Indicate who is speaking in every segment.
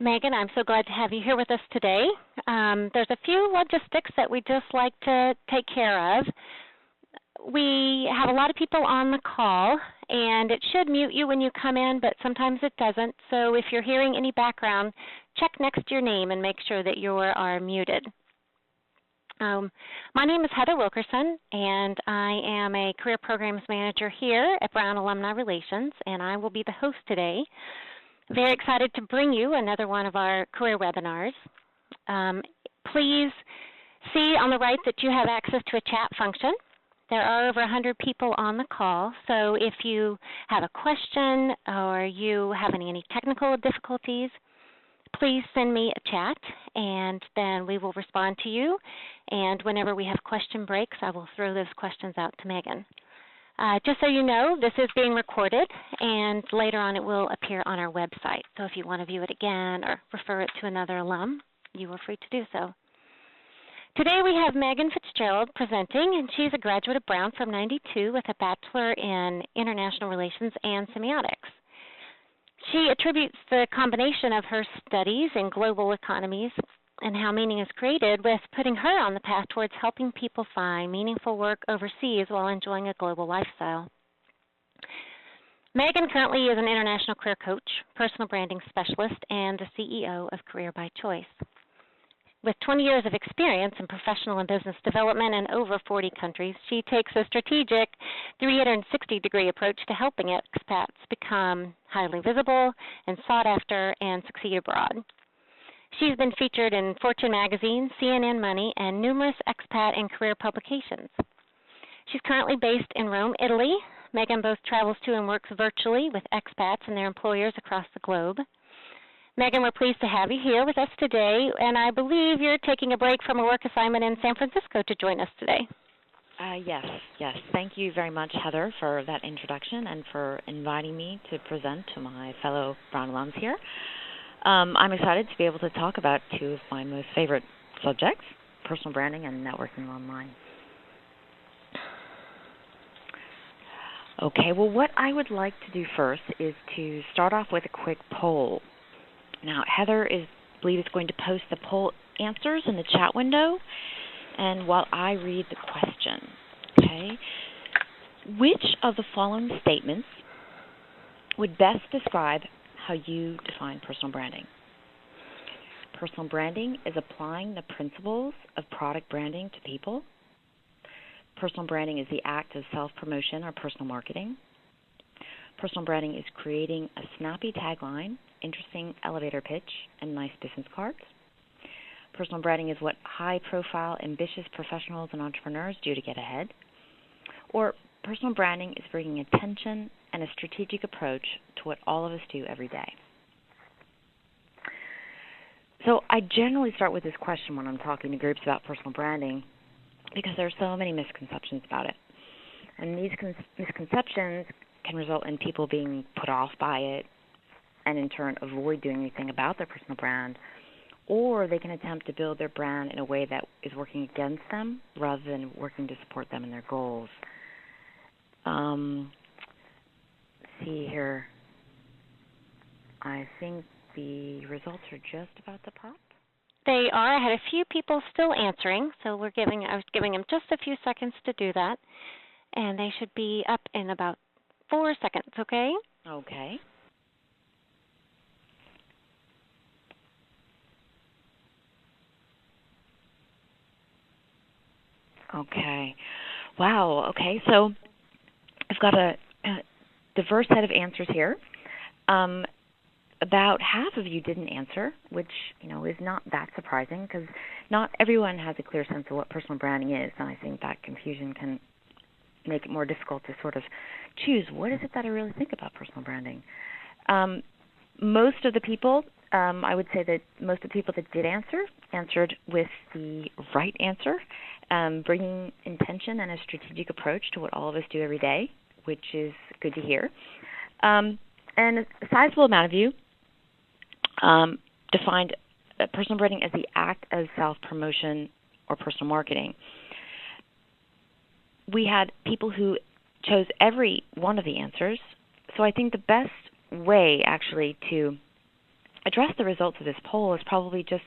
Speaker 1: Megan, I'm so glad to have you here with us today. There's a few logistics that we'd just like to take care of. We have a lot of people on the call, and it should mute you when you come in, but sometimes it doesn't. So if you're hearing any background, check next to your name and make sure that you are muted. My name is Heather Wilkerson, and I am a Career Programs Manager here at Brown Alumni Relations, and I will be the host today. Very excited to bring you another one of our career webinars. Please see on the right that you have access to a chat function. There are over 100 people on the call, so if you have a question or you have any technical difficulties, please send me a chat, and then we will respond to you. And whenever we have question breaks, I will throw those questions out to Megan. Just so you know, this is being recorded, and later on it will appear on our website. So if you want to view it again or refer it to another alum, you are free to do so. Today we have Megan Fitzgerald presenting, and she's a graduate of Brown from '92 with a Bachelor in International Relations and Semiotics. She attributes the combination of her studies in global economies and how meaning is created with putting her on the path towards helping people find meaningful work overseas while enjoying a global lifestyle. Megan currently is an international career coach, personal branding specialist, and the CEO of Career by Choice. With 20 years of experience in professional and business development in over 40 countries, she takes a strategic 360-degree approach to helping expats become highly visible and sought after and succeed abroad. She's been featured in Fortune magazine, CNN Money, and numerous expat and career publications. She's currently based in Rome, Italy. Megan both travels to and works virtually with expats and their employers across the globe. Megan, we're pleased to have you here with us today, and I believe you're taking a break from a work assignment in San Francisco to join us today.
Speaker 2: Yes. Thank you very much, Heather, for that introduction and for inviting me to present to my fellow Brown alums here. I'm excited to be able to talk about two of my most favorite subjects, personal branding and networking online. Okay, well, what I would like to do first is to start off with a quick poll. Now, Heather is going to post the poll answers in the chat window, and while I read the question, okay, which of the following statements would best describe how you define personal branding? Personal branding is applying the principles of product branding to people. Personal branding is the act of self-promotion or personal marketing. Personal branding is creating a snappy tagline, interesting elevator pitch, and nice business cards. Personal branding is what high-profile, ambitious professionals and entrepreneurs do to get ahead. Or personal branding is bringing attention and a strategic approach to what all of us do every day. So I generally start with this question when I'm talking to groups about personal branding because there are so many misconceptions about it. And these misconceptions can result in people being put off by it and in turn avoid doing anything about their personal brand, or they can attempt to build their brand in a way that is working against them rather than working to support them in their goals. See here. I think the results are just about to pop.
Speaker 1: They are. I had a few people still answering, so I was giving them just a few seconds to do that, and they should be up in about 4 seconds, okay?
Speaker 2: Okay. Okay. Wow. Okay. So I've got a diverse set of answers here. About half of you didn't answer, which is not that surprising because not everyone has a clear sense of what personal branding is, and I think that confusion can make it more difficult to sort of choose what is it that I really think about personal branding. Most of the people, I would say that most of the people that did answered with the right answer, bringing intention and a strategic approach to what all of us do every day, which is good to hear. And a sizable amount of you defined personal branding as the act of self-promotion or personal marketing. We had people who chose every one of the answers, so I think the best way actually to address the results of this poll is probably just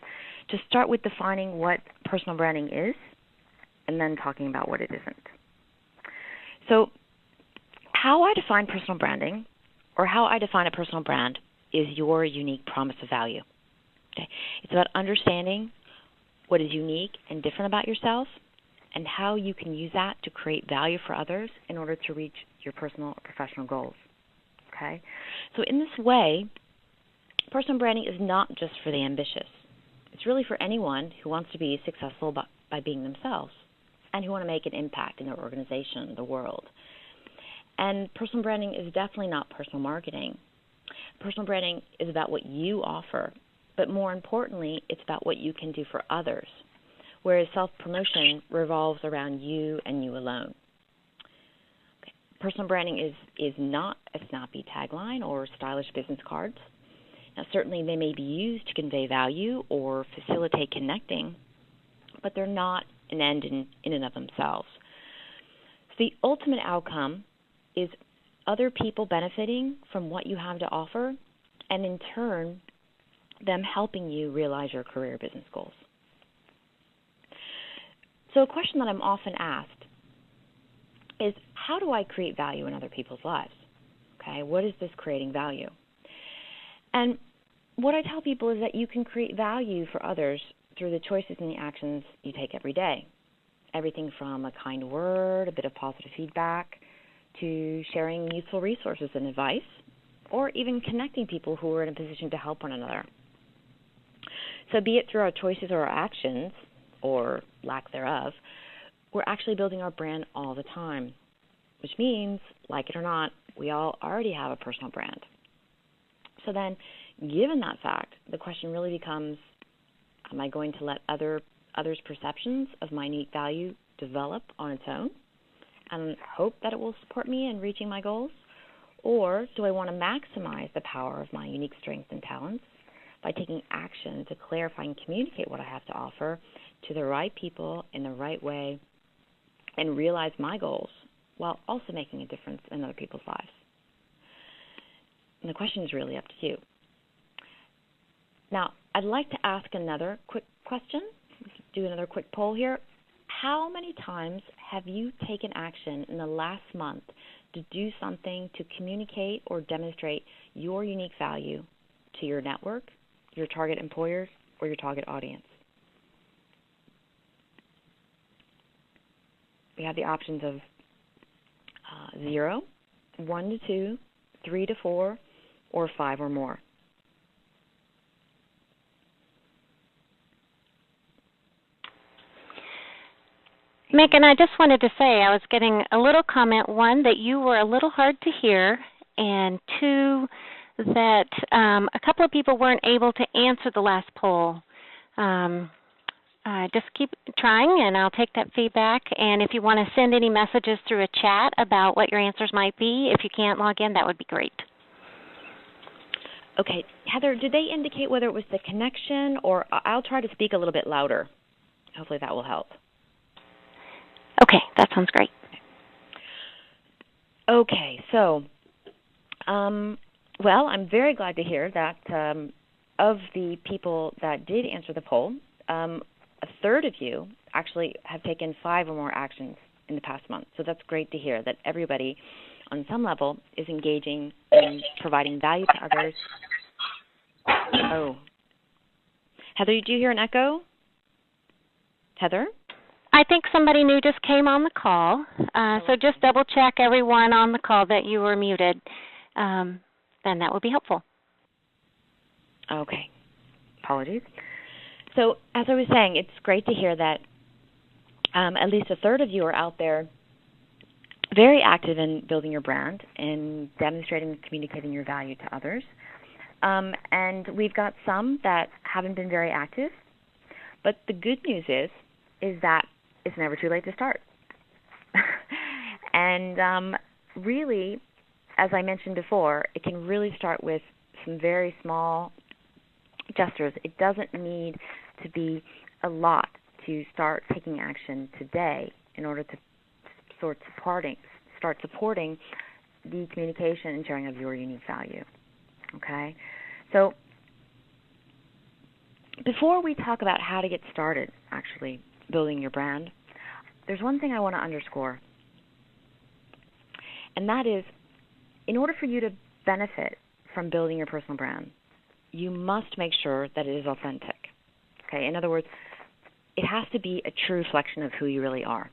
Speaker 2: to start with defining what personal branding is and then talking about what it isn't. So how I define personal branding, or how I define a personal brand, is your unique promise of value. Okay? It's about understanding what is unique and different about yourself and how you can use that to create value for others in order to reach your personal or professional goals. Okay? So in this way, personal branding is not just for the ambitious. It's really for anyone who wants to be successful by being themselves and who want to make an impact in their organization, the world. And personal branding is definitely not personal marketing. Personal branding is about what you offer, but more importantly, it's about what you can do for others, whereas self-promotion revolves around you and you alone. Okay. Personal branding is not a snappy tagline or stylish business cards. Now, certainly they may be used to convey value or facilitate connecting, but they're not an end in and of themselves. So the ultimate outcome is other people benefiting from what you have to offer, and in turn, them helping you realize your career or business goals. So a question that I'm often asked is, how do I create value in other people's lives? Okay, what is this creating value? And what I tell people is that you can create value for others through the choices and the actions you take every day. Everything from a kind word, a bit of positive feedback, to sharing useful resources and advice, or even connecting people who are in a position to help one another. So be it through our choices or our actions, or lack thereof, we're actually building our brand all the time, which means, like it or not, we all already have a personal brand. So then, given that fact, the question really becomes, am I going to let others' perceptions of my unique value develop on its own and hope that it will support me in reaching my goals? Or do I want to maximize the power of my unique strengths and talents by taking action to clarify and communicate what I have to offer to the right people in the right way and realize my goals while also making a difference in other people's lives? And the question is really up to you. Now, I'd like to ask another quick question. Do another quick poll here. How many times have you taken action in the last month to do something to communicate or demonstrate your unique value to your network, your target employers, or your target audience? We have the options of 0, 1 to 2, 3 to 4, or 5 or more.
Speaker 1: Megan, I just wanted to say I was getting a little comment, 1, that you were a little hard to hear, and 2, that a couple of people weren't able to answer the last poll. Just keep trying, and I'll take that feedback. And if you want to send any messages through a chat about what your answers might be, if you can't log in, that would be great.
Speaker 2: Okay. Heather, did they indicate whether it was the connection, or I'll try to speak a little bit louder. Hopefully that will help.
Speaker 1: Okay, that sounds great.
Speaker 2: Okay, so, well, I'm very glad to hear that of the people that did answer the poll, a third of you actually have taken 5 or more actions in the past month. So that's great to hear that everybody on some level is engaging in providing value to others. Oh. Heather, do you hear an echo? Heather?
Speaker 1: I think somebody new just came on the call, so just double check everyone on the call that you were muted. Then that would be helpful.
Speaker 2: Okay. Apologies. So as I was saying, it's great to hear that at least a third of you are out there very active in building your brand and demonstrating and communicating your value to others. And we've got some that haven't been very active. But the good news is that it's never too late to start. And really, as I mentioned before, it can really start with some very small gestures. It doesn't need to be a lot to start taking action today in order to start supporting the communication and sharing of your unique value. Okay? So Before we talk about how to get started actually building your brand, there's one thing I want to underscore, and that is, in order for you to benefit from building your personal brand, you must make sure that it is authentic. Okay? In other words, it has to be a true reflection of who you really are.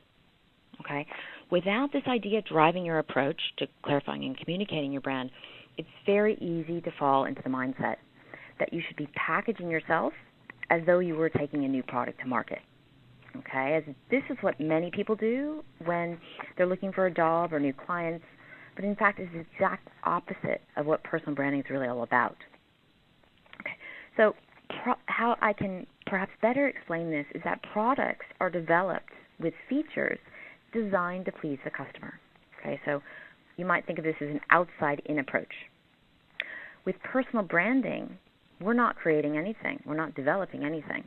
Speaker 2: Okay? Without this idea driving your approach to clarifying and communicating your brand, it's very easy to fall into the mindset that you should be packaging yourself as though you were taking a new product to market. Okay? As this is what many people do when they're looking for a job or new clients, but in fact it's the exact opposite of what personal branding is really all about. Okay? So how I can perhaps better explain this is that products are developed with features designed to please the customer. Okay, so you might think of this as an outside-in approach. With personal branding, we're not creating anything. We're not developing anything.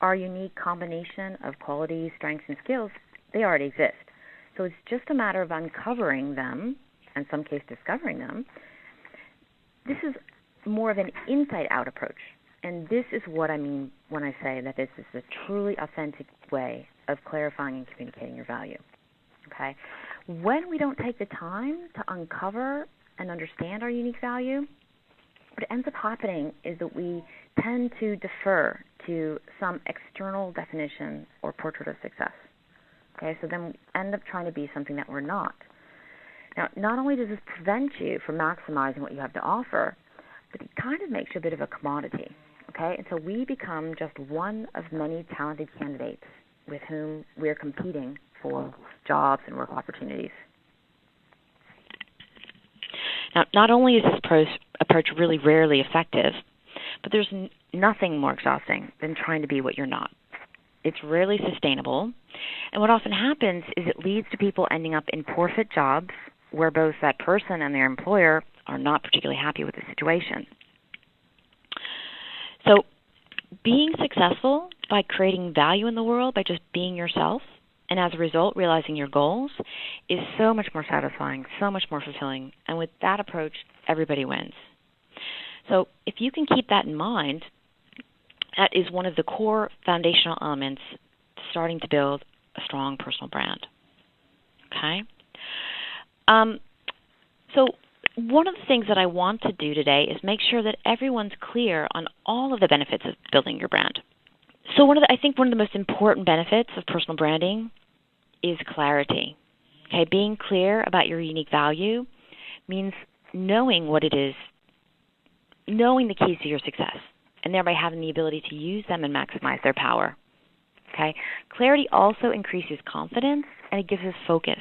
Speaker 2: Our unique combination of qualities, strengths, and skills, they already exist. So it's just a matter of uncovering them, in some cases discovering them. This is more of an inside-out approach. And this is what I mean when I say that this is a truly authentic way of clarifying and communicating your value. Okay? When we don't take the time to uncover and understand our unique value, what ends up happening is that we tend to defer to some external definition or portrait of success. Okay? So then we end up trying to be something that we're not. Now, not only does this prevent you from maximizing what you have to offer, but it kind of makes you a bit of a commodity. Okay, and so we become just one of many talented candidates with whom we're competing for jobs and work opportunities. Now, not only is this approach really rarely effective, but there's nothing more exhausting than trying to be what you're not. It's rarely sustainable, and what often happens is it leads to people ending up in poor-fit jobs where both that person and their employer are not particularly happy with the situation. So being successful by creating value in the world, by just being yourself, and as a result realizing your goals, is so much more satisfying, so much more fulfilling. And with that approach, everybody wins. So if you can keep that in mind, that is one of the core foundational elements to starting to build a strong personal brand. Okay? So one of the things that I want to do today is make sure that everyone's clear on all of the benefits of building your brand. So I think one of the most important benefits of personal branding is clarity. Okay, being clear about your unique value means knowing what it is, knowing the keys to your success, and thereby having the ability to use them and maximize their power. Okay, clarity also increases confidence and it gives us focus.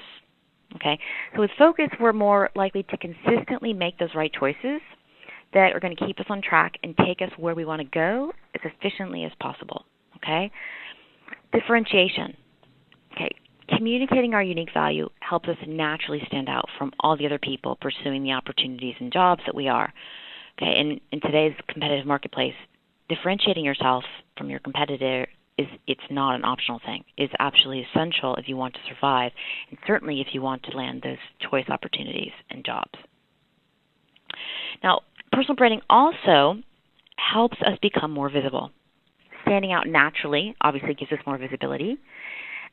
Speaker 2: Okay, so with focus, we're more likely to consistently make those right choices that are going to keep us on track and take us where we want to go as efficiently as possible. Okay, differentiation. Okay, communicating our unique value helps us naturally stand out from all the other people pursuing the opportunities and jobs that we are. Okay, in today's competitive marketplace, differentiating yourself from your competitor it's not an optional thing. It's absolutely essential if you want to survive, and certainly if you want to land those choice opportunities and jobs. Now, personal branding also helps us become more visible. Standing out naturally obviously gives us more visibility,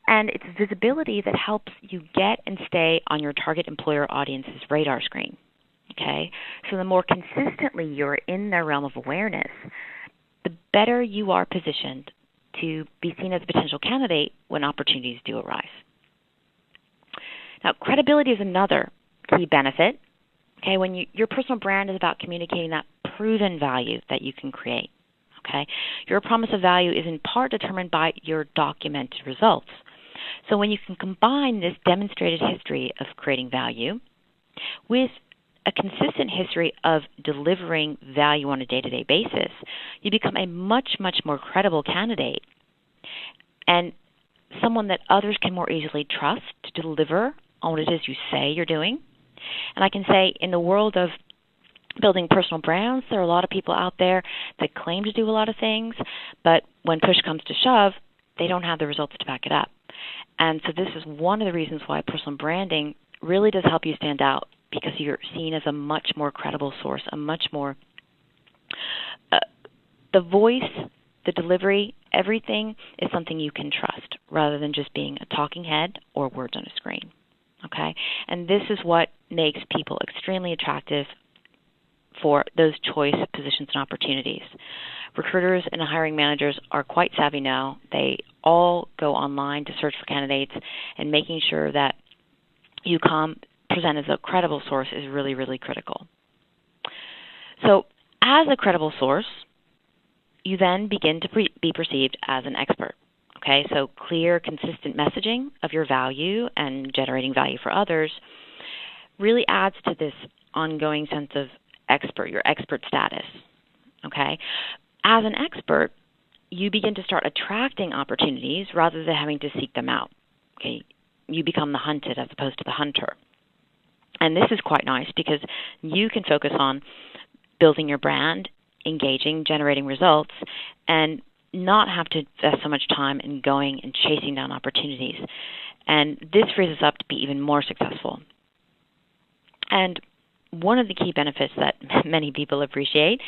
Speaker 2: and it's visibility that helps you get and stay on your target employer audience's radar screen. Okay? So the more consistently you're in their realm of awareness, the better you are positioned to be seen as a potential candidate when opportunities do arise. Now, credibility is another key benefit. Okay, when your personal brand is about communicating that proven value that you can create. Okay, your promise of value is in part determined by your documented results. So when you can combine this demonstrated history of creating value with a consistent history of delivering value on a day-to-day basis, you become a much, much more credible candidate and someone that others can more easily trust to deliver on what it is you say you're doing. And I can say in the world of building personal brands, there are a lot of people out there that claim to do a lot of things, but when push comes to shove, they don't have the results to back it up. And so this is one of the reasons why personal branding really does help you stand out, because you're seen as a much more credible source, a much more the voice the delivery, everything is something you can trust rather than just being a talking head or words on a screen. Okay? And this is what makes people extremely attractive for those choice positions and opportunities. Recruiters and hiring managers are quite savvy now. They all go online to search for candidates, and making sure that you present as a credible source is really, really critical. So as a credible source, you then begin to be perceived as an expert. Okay, so clear, consistent messaging of your value and generating value for others really adds to this ongoing sense of your expert status. Okay, as an expert, you begin to start attracting opportunities rather than having to seek them out. Okay, you become the hunted as opposed to the hunter. And this is quite nice because you can focus on building your brand, engaging, generating results, and not have to invest so much time in going and chasing down opportunities. And this frees us up to be even more successful. And one of the key benefits that many people appreciate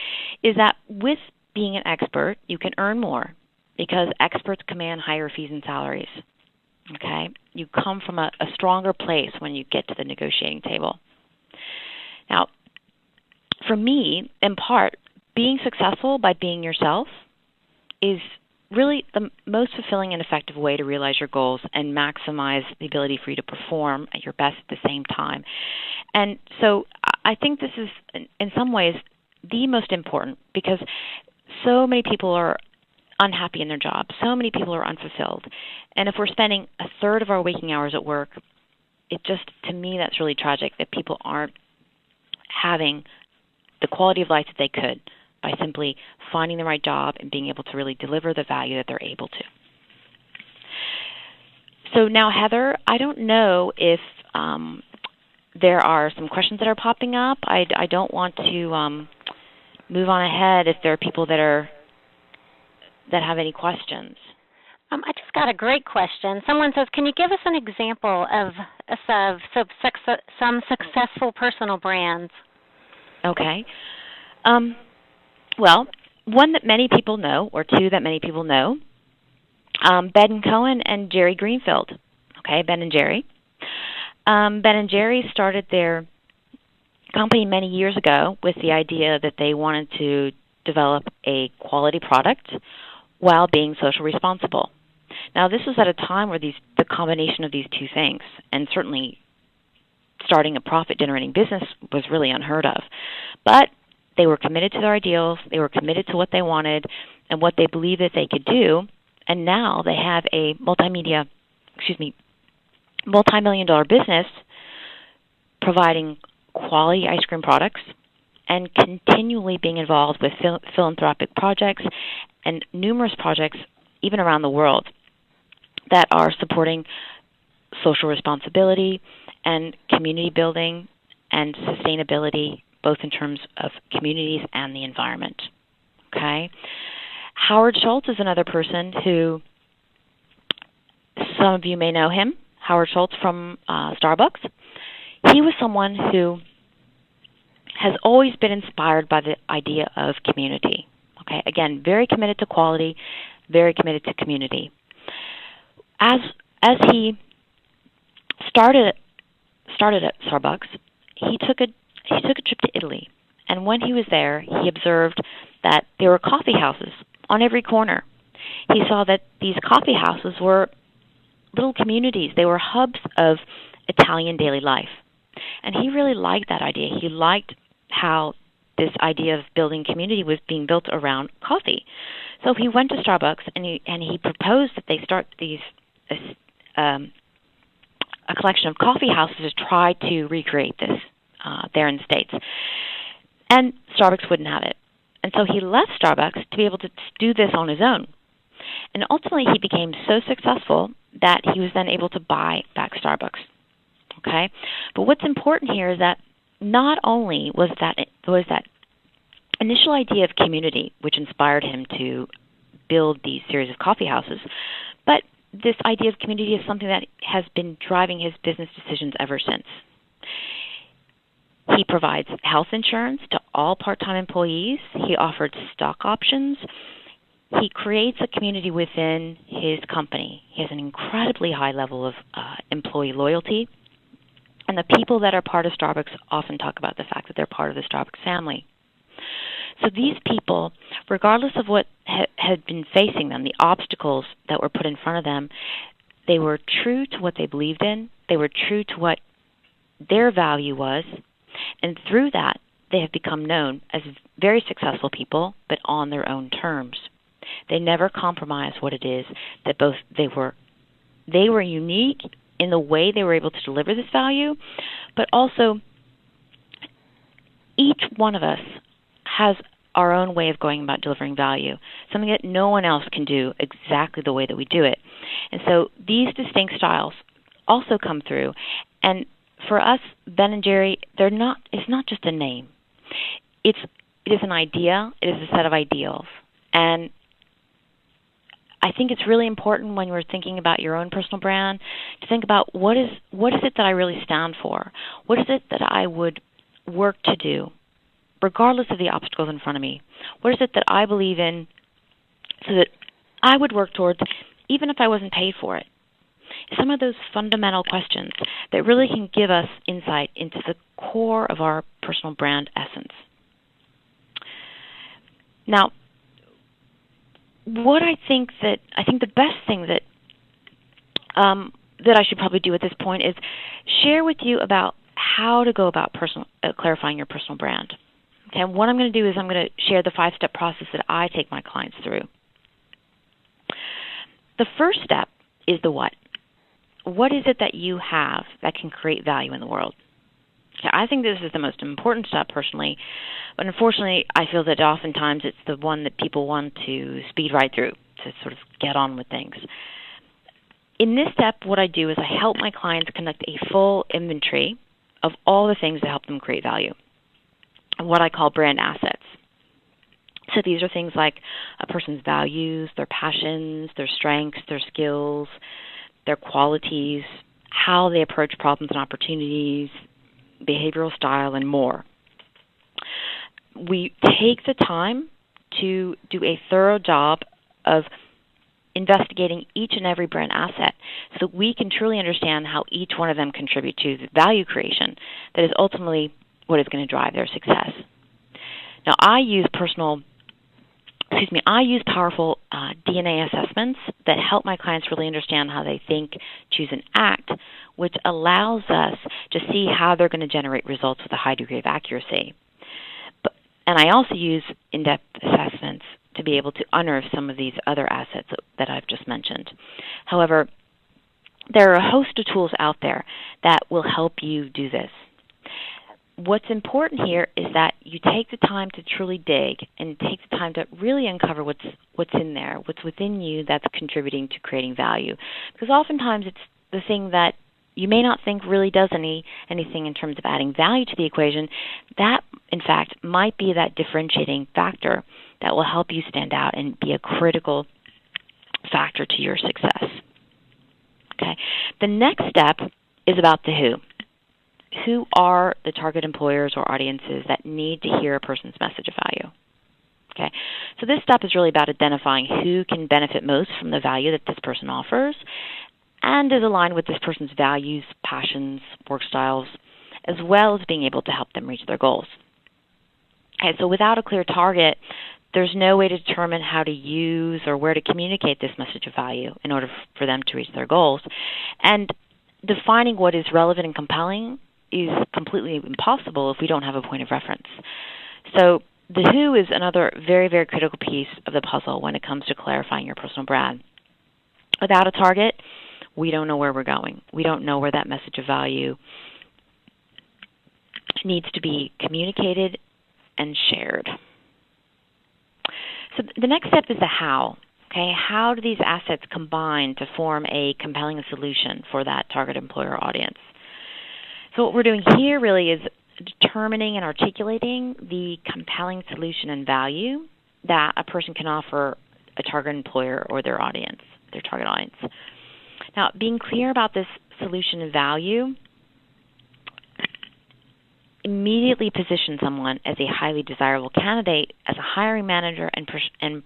Speaker 2: is that with being an expert, you can earn more because experts command higher fees and salaries. Okay? You come from a stronger place when you get to the negotiating table. Now, for me, in part, being successful by being yourself is really the most fulfilling and effective way to realize your goals and maximize the ability for you to perform at your best at the same time. And so I think this is, in some ways, the most important because so many people are unhappy in their jobs. So many people are unfulfilled. And if we're spending a third of our waking hours at work, to me, that's really tragic that people aren't having the quality of life that they could by simply finding the right job and being able to really deliver the value that they're able to. So now, Heather, I don't know if there are some questions that are popping up. I don't want to move on ahead if there are people that have any questions.
Speaker 1: I just got a great question. Someone says, can you give us an example of some successful personal brands?
Speaker 2: Okay. Well, one that many people know, or two that many people know, Ben Cohen and Jerry Greenfield. Okay, Ben and Jerry. Ben and Jerry started their company many years ago with the idea that they wanted to develop a quality product while being socially responsible. Now, this was at a time where the combination of these two things, and certainly starting a profit-generating business was really unheard of. But they were committed to their ideals, they were committed to what they wanted and what they believed that they could do, and now they have a multi-million-dollar business providing quality ice cream products and continually being involved with philanthropic projects and numerous projects even around the world that are supporting social responsibility and community building and sustainability, both in terms of communities and the environment. Okay? Howard Schultz is another person who, some of you may know him, Howard Schultz from Starbucks. He was someone who has always been inspired by the idea of community. Okay? Again, very committed to quality, very committed to community. As he started at Starbucks, he took a trip to Italy, and when he was there, he observed that there were coffee houses on every corner. He saw that these coffee houses were little communities. They were hubs of Italian daily life, and he really liked that idea. He liked how this idea of building community was being built around coffee. So he went to Starbucks and he proposed that they start a collection of coffee houses to try to recreate this there in the States. And Starbucks wouldn't have it. And so he left Starbucks to be able to do this on his own. And ultimately he became so successful that he was then able to buy back Starbucks. Okay? But what's important here is that not only was that initial idea of community which inspired him to build these series of coffee houses, but this idea of community is something that has been driving his business decisions ever since. He provides health insurance to all part-time employees. He offered stock options. he creates a community within his company. He has an incredibly high level of employee loyalty. And the people that are part of Starbucks often talk about the fact that they're part of the Starbucks family. So these people, regardless of what had been facing them, the obstacles that were put in front of them, they were true to what they believed in. They were true to what their value was. And through that, they have become known as very successful people, but on their own terms. They never compromised what it is that both they were unique in the way they were able to deliver this value, but also each one of us has our own way of going about delivering value, something that no one else can do exactly the way that we do it. And so these distinct styles also come through. And for us, Ben and Jerry, it's not just a name. It is an idea. It is a set of ideals. And I think it's really important when you're thinking about your own personal brand to think about what is it that I really stand for? What is it that I would work to do, regardless of the obstacles in front of me? What is it that I believe in so that I would work towards even if I wasn't paid for it? Some of those fundamental questions that really can give us insight into the core of our personal brand essence. Now, I think the best thing that I should probably do at this point is share with you about how to go about clarifying your personal brand. Okay, and what I'm going to do is I'm going to share the 5-step process that I take my clients through. The first step is the what. What is it that you have that can create value in the world? Okay, I think this is the most important step personally, but unfortunately I feel that oftentimes it's the one that people want to speed right through, to sort of get on with things. In this step, what I do is I help my clients conduct a full inventory of all the things that help them create value, what I call brand assets. So these are things like a person's values, their passions, their strengths, their skills, their qualities, how they approach problems and opportunities, behavioral style, and more. We take the time to do a thorough job of investigating each and every brand asset so that we can truly understand how each one of them contribute to the value creation that is ultimately what is going to drive their success. Now, I use powerful DNA assessments that help my clients really understand how they think, choose, and act, which allows us to see how they're going to generate results with a high degree of accuracy. And I also use in-depth assessments to be able to unearth some of these other assets that I've just mentioned. However, there are a host of tools out there that will help you do this. What's important here is that you take the time to truly dig and take the time to really uncover what's in there, what's within you that's contributing to creating value. Because oftentimes it's the thing that you may not think really does anything in terms of adding value to the equation. That, in fact, might be that differentiating factor that will help you stand out and be a critical factor to your success. Okay. The next step is about the who. Who are the target employers or audiences that need to hear a person's message of value? Okay, so this step is really about identifying who can benefit most from the value that this person offers and is aligned with this person's values, passions, work styles, as well as being able to help them reach their goals. Okay, so without a clear target, there's no way to determine how to use or where to communicate this message of value in order for them to reach their goals. And defining what is relevant and compelling is completely impossible if we don't have a point of reference. So the who is another very, very critical piece of the puzzle when it comes to clarifying your personal brand. Without a target, we don't know where we're going. We don't know where that message of value needs to be communicated and shared. So the next step is the how. Okay, how do these assets combine to form a compelling solution for that target employer audience? So what we're doing here really is determining and articulating the compelling solution and value that a person can offer a target employer or their audience, their target audience. Now, being clear about this solution and value immediately position someone as a highly desirable candidate, as a hiring manager and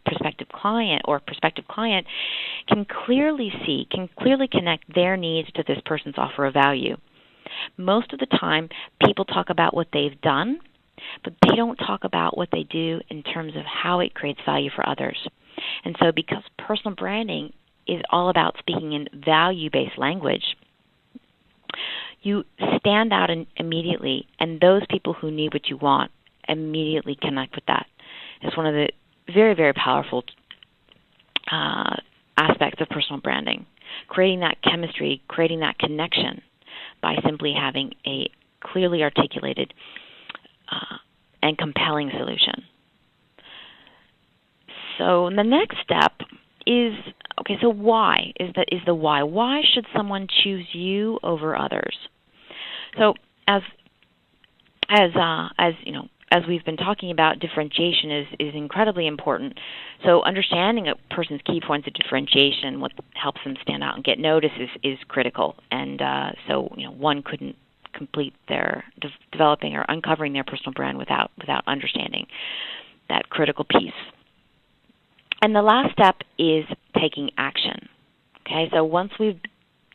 Speaker 2: prospective client can clearly connect their needs to this person's offer of value. Most of the time, people talk about what they've done, but they don't talk about what they do in terms of how it creates value for others. And so because personal branding is all about speaking in value-based language, you stand out immediately, and those people who need what you want immediately connect with that. It's one of the very, very powerful aspects of personal branding, creating that chemistry, creating that connection by simply having a clearly articulated and compelling solution. So the next step is, okay, so why is the why? Why should someone choose you over others? So as you know, as we've been talking about, differentiation is incredibly important. So understanding a person's key points of differentiation, what helps them stand out and get noticed, is critical. And so one couldn't complete their developing or uncovering their personal brand without understanding that critical piece. And the last step is taking action. Okay, so once we've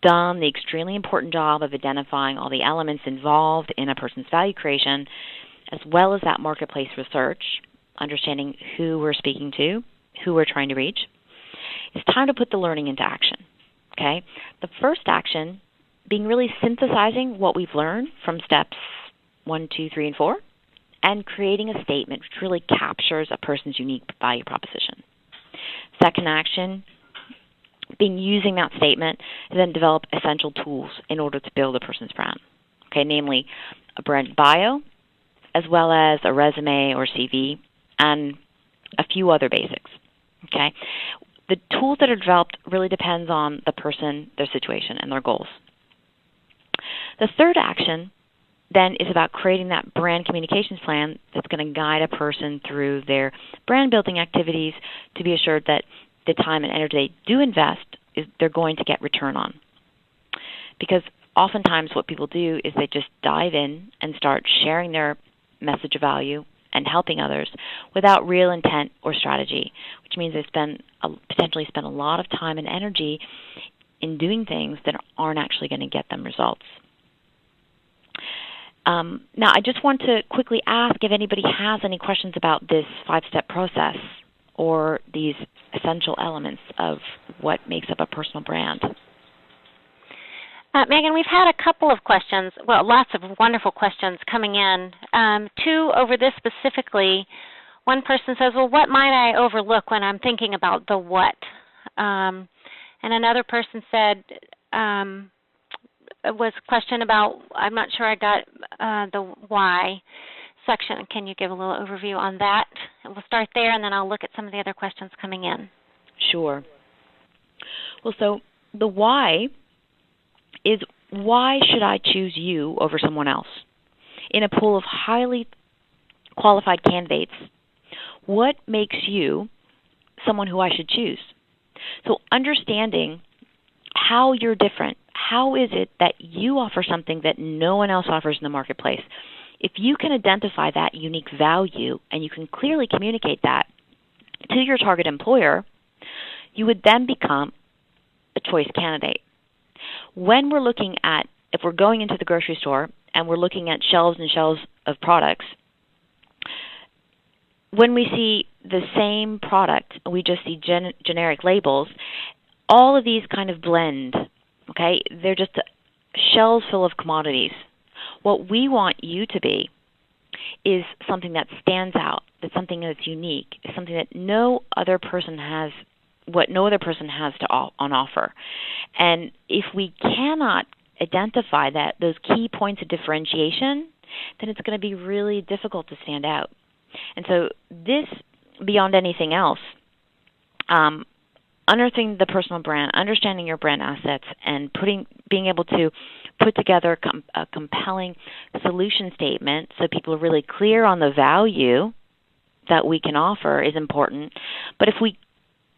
Speaker 2: done the extremely important job of identifying all the elements involved in a person's value creation, as well as that marketplace research, understanding who we're speaking to, who we're trying to reach, it's time to put the learning into action. Okay, the first action being really synthesizing what we've learned from steps 1, 2, 3, and 4, and creating a statement which really captures a person's unique value proposition. Second action being using that statement to then develop essential tools in order to build a person's brand. Okay, namely a brand bio, as well as a resume or CV, and a few other basics. Okay, the tools that are developed really depends on the person, their situation, and their goals. The third action then is about creating that brand communications plan that's going to guide a person through their brand building activities to be assured that the time and energy they do invest they're going to get return on. Because oftentimes what people do is they just dive in and start sharing their message of value and helping others without real intent or strategy, which means they potentially spend a lot of time and energy in doing things that aren't actually going to get them results. Now, I just want to quickly ask if anybody has any questions about this 5-step process or these essential elements of what makes up a personal brand.
Speaker 1: Megan, we've had a couple of questions, well, lots of wonderful questions coming in. 2 over this specifically. One person says, well, what might I overlook when I'm thinking about the what? And another person said, was a question about, I'm not sure I got the why section. Can you give a little overview on that? And we'll start there, and then I'll look at some of the other questions coming in.
Speaker 2: Sure. Well, so the why is, why should I choose you over someone else? In a pool of highly qualified candidates, what makes you someone who I should choose? So understanding how you're different. How is it that you offer something that no one else offers in the marketplace? If you can identify that unique value and you can clearly communicate that to your target employer, you would then become a choice candidate. When we're looking at, if we're going into the grocery store and we're looking at shelves and shelves of products, when we see the same product, we just see generic labels, all of these kind of blend, okay? They're just shelves full of commodities. What we want you to be is something that stands out, that's something that's unique, is something that no other person has, what no other person has on offer. And if we cannot identify those key points of differentiation, then it's going to be really difficult to stand out. And so this, beyond anything else, unearthing the personal brand, understanding your brand assets, and being able to put together a compelling solution statement so people are really clear on the value that we can offer is important. But if we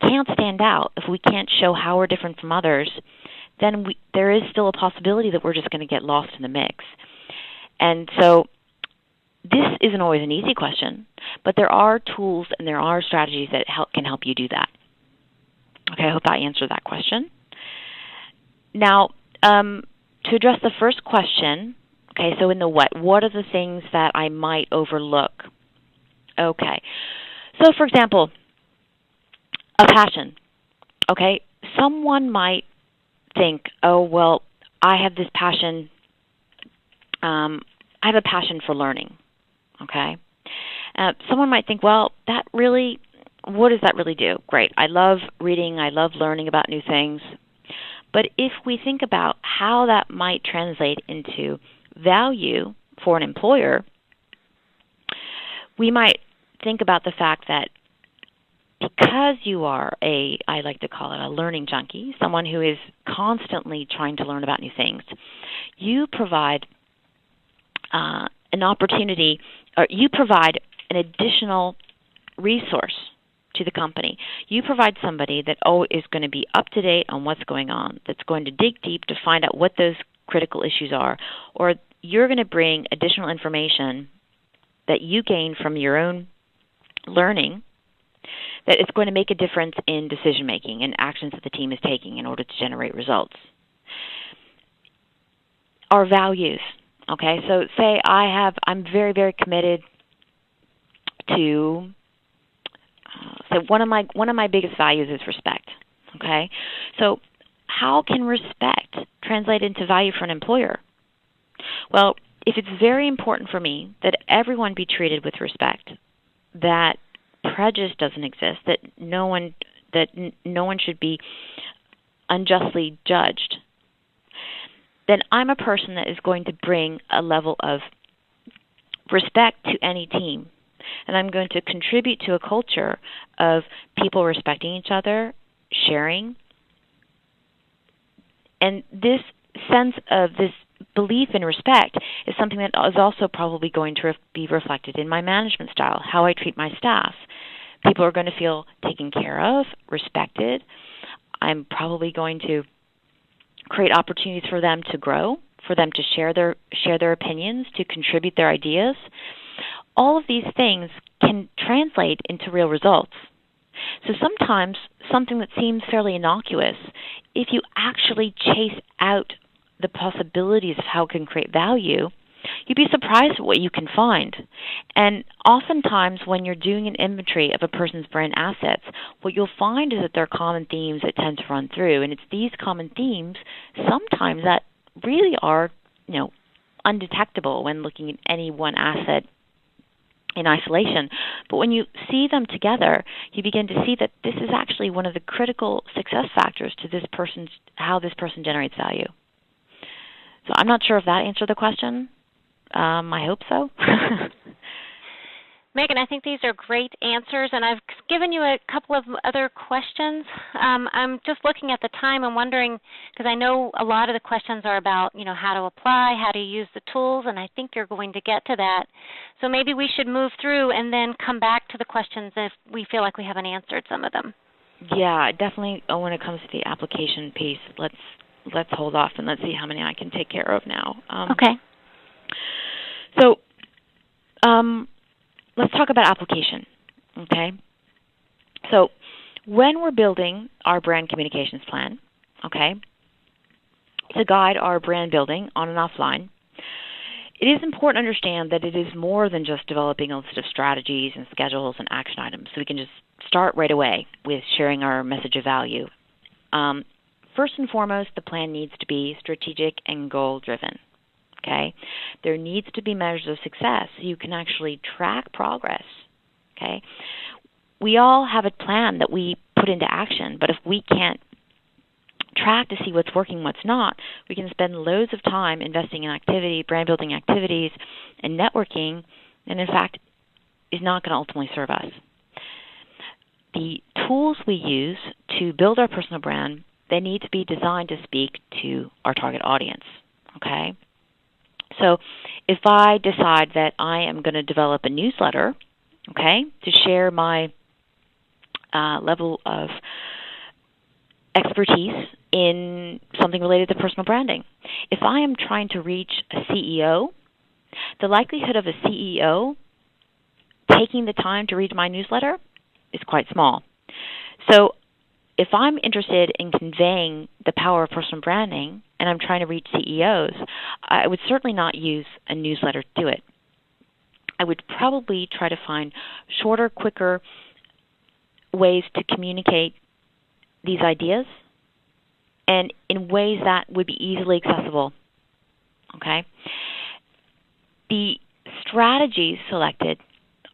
Speaker 2: can't stand out, if we can't show how we're different from others, then there is still a possibility that we're just going to get lost in the mix. And so this isn't always an easy question, but there are tools and there are strategies that can help you do that. Okay, I hope I answered that question. Now, to address the first question, okay, so in the what are the things that I might overlook? Okay, so for example, a passion. Okay, someone might think, oh, well, I have this passion, I have a passion for learning. Okay, someone might think, well, what does that really do? Great, I love reading, I love learning about new things. But if we think about how that might translate into value for an employer, we might think about the fact that because you are I like to call it a learning junkie, someone who is constantly trying to learn about new things, you provide an opportunity, or you provide an additional resource to the company. You provide somebody that is going to be up to date on what's going on, that's going to dig deep to find out what those critical issues are, or you're going to bring additional information that you gain from your own learning that is going to make a difference in decision making and actions that the team is taking in order to generate results. Our values. Okay, so say I'm very, very committed to. So one of my biggest values is respect. Okay, so how can respect translate into value for an employer? Well, if it's very important for me that everyone be treated with respect, that prejudice doesn't exist, that no one should be unjustly judged, then I'm a person that is going to bring a level of respect to any team. And I'm going to contribute to a culture of people respecting each other, sharing. And this sense of this belief in respect is something that is also probably going to be reflected in my management style, how I treat my staff. People are going to feel taken care of, respected. I'm probably going to create opportunities for them to grow, for them to share their opinions, to contribute their ideas. All of these things can translate into real results. So sometimes something that seems fairly innocuous, if you actually chase out the possibilities of how it can create value, you'd be surprised at what you can find. And oftentimes when you're doing an inventory of a person's brand assets, what you'll find is that there are common themes that tend to run through. And it's these common themes sometimes that really are, undetectable when looking at any one asset in isolation. But when you see them together, you begin to see that this is actually one of the critical success factors to how this person generates value. So I'm not sure if that answered the question. I hope so.
Speaker 1: Megan, I think these are great answers, and I've given you a couple of other questions. I'm just looking at the time and wondering, because I know a lot of the questions are about, how to apply, how to use the tools, and I think you're going to get to that. So maybe we should move through and then come back to the questions if we feel like we haven't answered some of them.
Speaker 2: Yeah, definitely. When it comes to the application piece, let's hold off and let's see how many I can take care of now.
Speaker 1: Okay.
Speaker 2: So, let's talk about application, okay? So when we're building our brand communications plan, okay, to guide our brand building on and offline, it is important to understand that it is more than just developing a list of strategies and schedules and action items. So we can just start right away with sharing our message of value. First and foremost, the plan needs to be strategic and goal-driven. Okay, there needs to be measures of success so you can actually track progress. Okay, we all have a plan that we put into action, but if we can't track to see what's working, what's not, we can spend loads of time investing in brand building activities, and networking, and in fact, is not going to ultimately serve us. The tools we use to build our personal brand, they need to be designed to speak to our target audience. Okay. So if I decide that I am going to develop a newsletter, okay, to share my level of expertise in something related to personal branding, if I am trying to reach a CEO the likelihood of a CEO taking the time to read my newsletter is quite small. So if I'm interested in conveying the power of personal branding and I'm trying to reach CEOs, I would certainly not use a newsletter to do it. I would probably try to find shorter, quicker ways to communicate these ideas and in ways that would be easily accessible. Okay? The strategies selected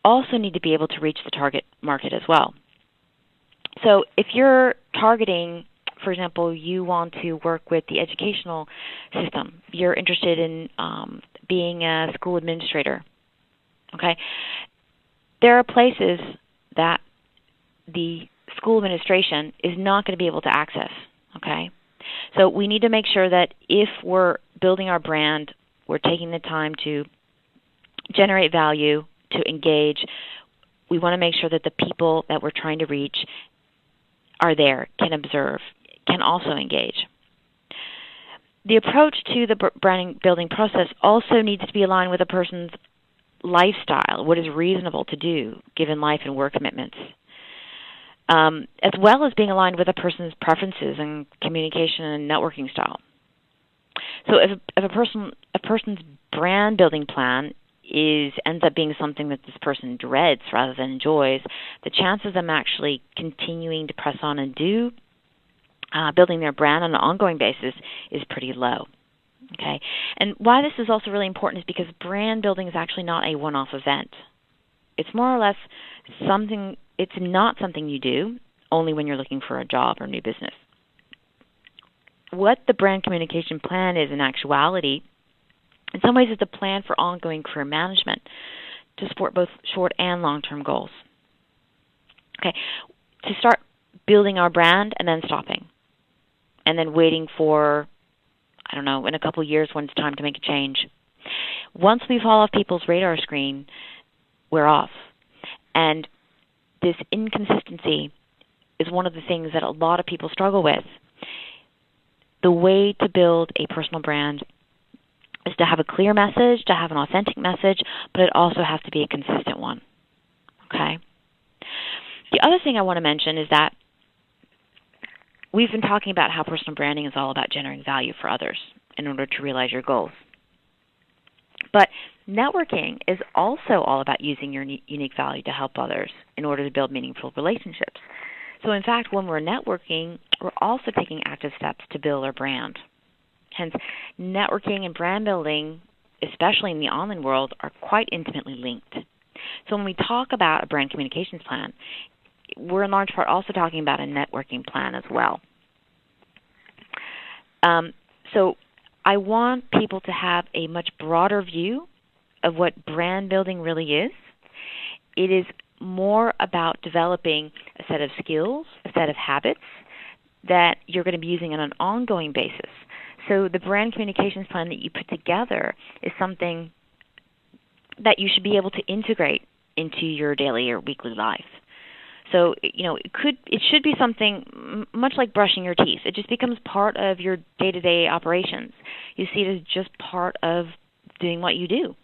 Speaker 2: also need to be able to reach the target market as well. So if you're targeting, for example, you want to work with the educational system, you're interested in being a school administrator, okay? There are places that the school administration is not going to be able to access, okay? So we need to make sure that if we're building our brand, we're taking the time to generate value, to engage. We want to make sure that the people that we're trying to reach are there, can observe, can also engage. The approach to the branding building process also needs to be aligned with a person's lifestyle, what is reasonable to do given life and work commitments, as well as being aligned with a person's preferences and communication and networking style. So if a person's brand building plan ends up being something that this person dreads rather than enjoys, the chances of them actually continuing to press on and do building their brand on an ongoing basis is pretty low. Okay, and why this is also really important is because brand building is actually not a one-off event. It's more or less something. It's not something you do only when you're looking for a job or new business. What the brand communication plan is in actuality, in some ways, it's a plan for ongoing career management to support both short and long-term goals. Okay, to start building our brand and then stopping, and then waiting for, I don't know, in a couple of years when it's time to make a change. Once we fall off people's radar screen, we're off. And this inconsistency is one of the things that a lot of people struggle with. The way to build a personal brand is to have a clear message, to have an authentic message, but it also has to be a consistent one. Okay? The other thing I want to mention is that we've been talking about how personal branding is all about generating value for others in order to realize your goals. But networking is also all about using your unique value to help others in order to build meaningful relationships. So in fact, when we're networking, we're also taking active steps to build our brand. Hence, networking and brand building, especially in the online world, are quite intimately linked. So when we talk about a brand communications plan, we're in large part also talking about a networking plan as well. So I want people to have a much broader view of what brand building really is. It is more about developing a set of skills, a set of habits that you're going to be using on an ongoing basis. So the brand communications plan that you put together is something that you should be able to integrate into your daily or weekly life. So, it should be something much like brushing your teeth. It just becomes part of your day-to-day operations. You see it as just part of doing what you do.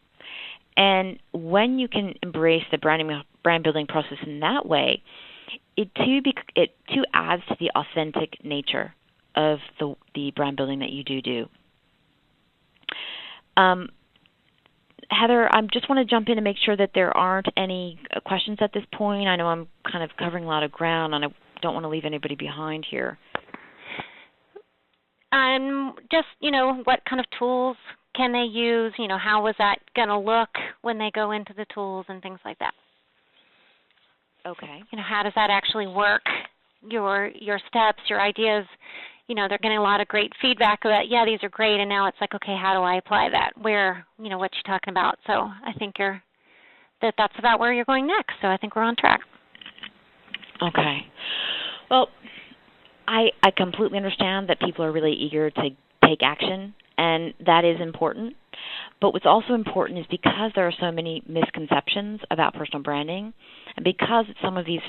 Speaker 2: And when you can embrace the brand building process in that way, it too adds to the authentic nature of the brand building that you do. Heather, I just want to jump in and make sure that there aren't any questions at this point. I know I'm kind of covering a lot of ground, and I don't want to leave anybody behind here.
Speaker 1: Just, what kind of tools can they use? How is that going to look when they go into the tools and things like that?
Speaker 2: Okay.
Speaker 1: How does that actually work? Your steps, your ideas. They're getting a lot of great feedback about, yeah, these are great, and now it's like, okay, how do I apply that? Where, what you're talking about. So I think that's about where you're going next. So I think we're on track.
Speaker 2: Okay. Well, I completely understand that people are really eager to take action, and that is important. But what's also important is because there are so many misconceptions about personal branding, and because it's some of these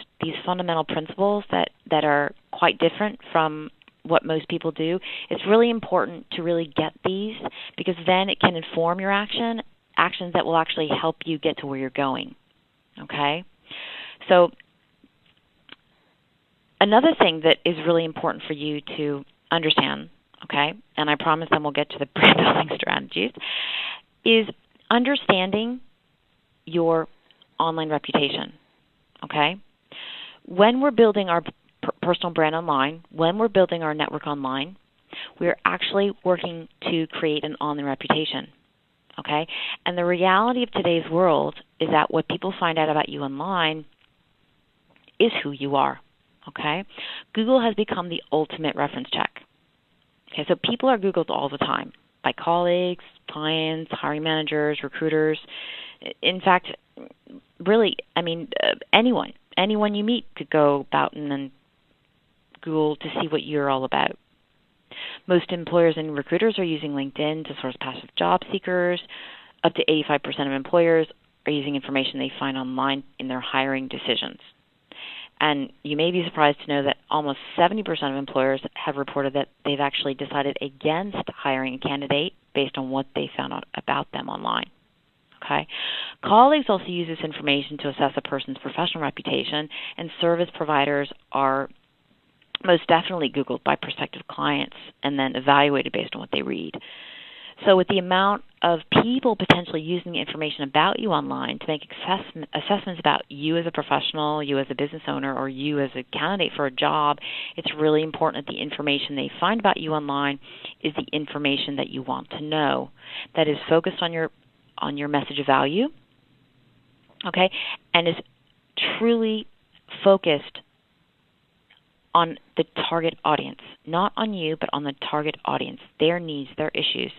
Speaker 2: fundamental principles that are quite different from what most people do, it's really important to really get these, because then it can inform your actions actions that will actually help you get to where you're going, okay? So another thing that is really important for you to understand, okay, and I promise then we'll get to the brand building strategies, is understanding your online reputation, okay? When we're building our personal brand online, when we're building our network online, we're actually working to create an online reputation, okay? And the reality of today's world is that what people find out about you online is who you are, okay? Google has become the ultimate reference check. Okay, so people are Googled all the time by colleagues, clients, hiring managers, recruiters. In fact, really, I mean, anyone you meet could go about and then Google to see what you're all about. Most employers and recruiters are using LinkedIn to source passive job seekers. Up to 85% of employers are using information they find online in their hiring decisions. And you may be surprised to know that almost 70% of employers have reported that they've actually decided against hiring a candidate based on what they found out about them online. Okay. Colleagues also use this information to assess a person's professional reputation, and service providers are most definitely Googled by prospective clients and then evaluated based on what they read. So with the amount of people potentially using the information about you online to make assessments about you as a professional, you as a business owner, or you as a candidate for a job, it's really important that the information they find about you online is the information that you want to know, that is focused on your message of value, okay, and is truly focused on the target audience, not on you, but on the target audience, their needs, their issues.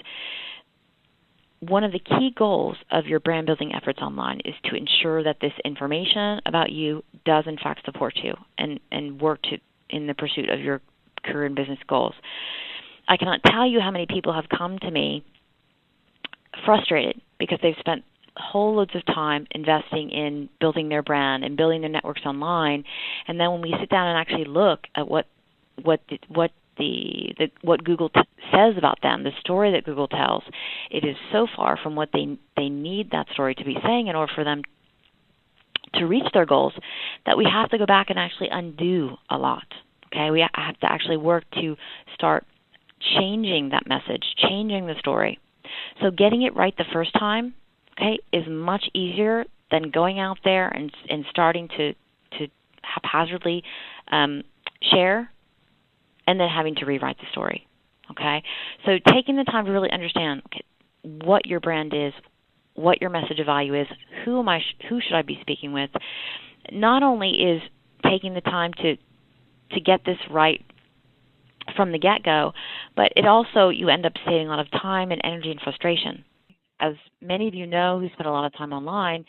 Speaker 2: One of the key goals of your brand building efforts online is to ensure that this information about you does in fact support you and work in the pursuit of your career and business goals. I cannot tell you how many people have come to me frustrated because they've spent whole loads of time investing in building their brand and building their networks online, and then when we sit down and actually look at what Google says about them, the story that Google tells, it is so far from what they need that story to be saying in order for them to reach their goals that we have to go back and actually undo a lot. Okay, we have to actually work to start changing that message, changing the story. So getting it right the first time, okay, is much easier than going out there and starting to haphazardly share and then having to rewrite the story, okay? So taking the time to really understand what your brand is, what your message of value is, who should I be speaking with, not only is taking the time to get this right from the get-go, but it also, you end up saving a lot of time and energy and frustration. As many of you know who spend a lot of time online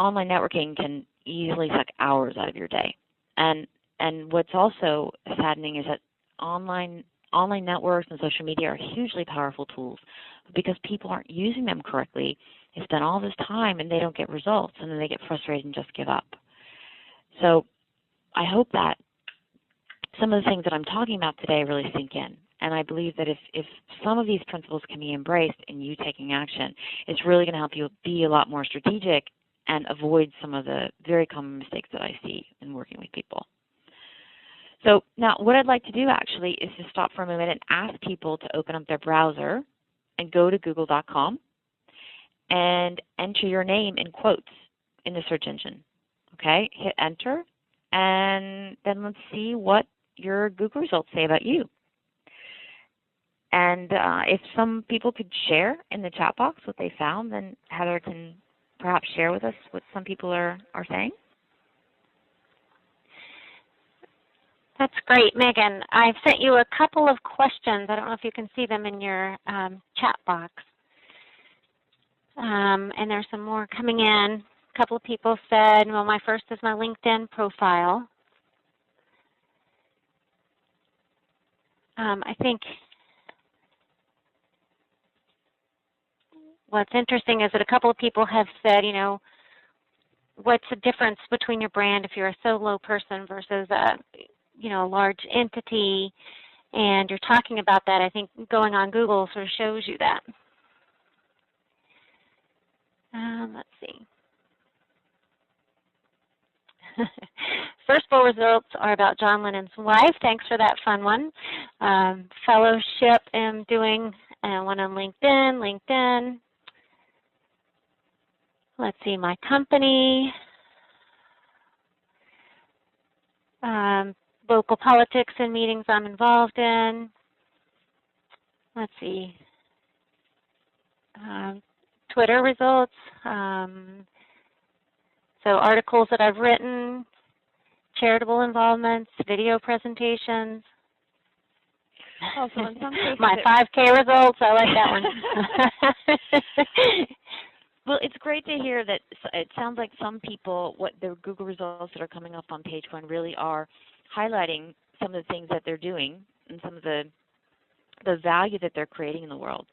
Speaker 2: networking can easily suck hours out of your day. And what's also saddening is that online networks and social media are hugely powerful tools, but because people aren't using them correctly, they spend all this time and they don't get results, and then they get frustrated and just give up. So I hope that some of the things that I'm talking about today really sink in. And I believe that if some of these principles can be embraced in you taking action, it's really going to help you be a lot more strategic and avoid some of the very common mistakes that I see in working with people. So now what I'd like to do actually is to stop for a moment and ask people to open up their browser and go to google.com and enter your name in quotes in the search engine. Okay, hit enter, and then let's see what your Google results say about you. And if some people could share in the chat box what they found, then Heather can perhaps share with us what some people are saying.
Speaker 1: That's great, Megan. I've sent you a couple of questions. I don't know if you can see them in your chat box. And there's some more coming in. A couple of people said, well, my first is my LinkedIn profile. I think what's interesting is that a couple of people have said, you know, what's the difference between your brand if you're a solo person versus a, you know, a large entity, and you're talking about that. I think going on Google sort of shows you that. Let's see. First 4 results are about John Lennon's wife. Thanks for that fun one. Fellowship, I'm doing one on LinkedIn. Let's see, my company. Local politics and meetings I'm involved in. Let's see. Twitter results. So articles that I've written, charitable involvements, video presentations.
Speaker 2: Oh, so in some cases
Speaker 1: my 5K results, I like that one.
Speaker 2: Well, it's great to hear that. It sounds like some people, what the Google results that are coming up on page 1 really are highlighting some of the things that they're doing and some of the value that they're creating in the world.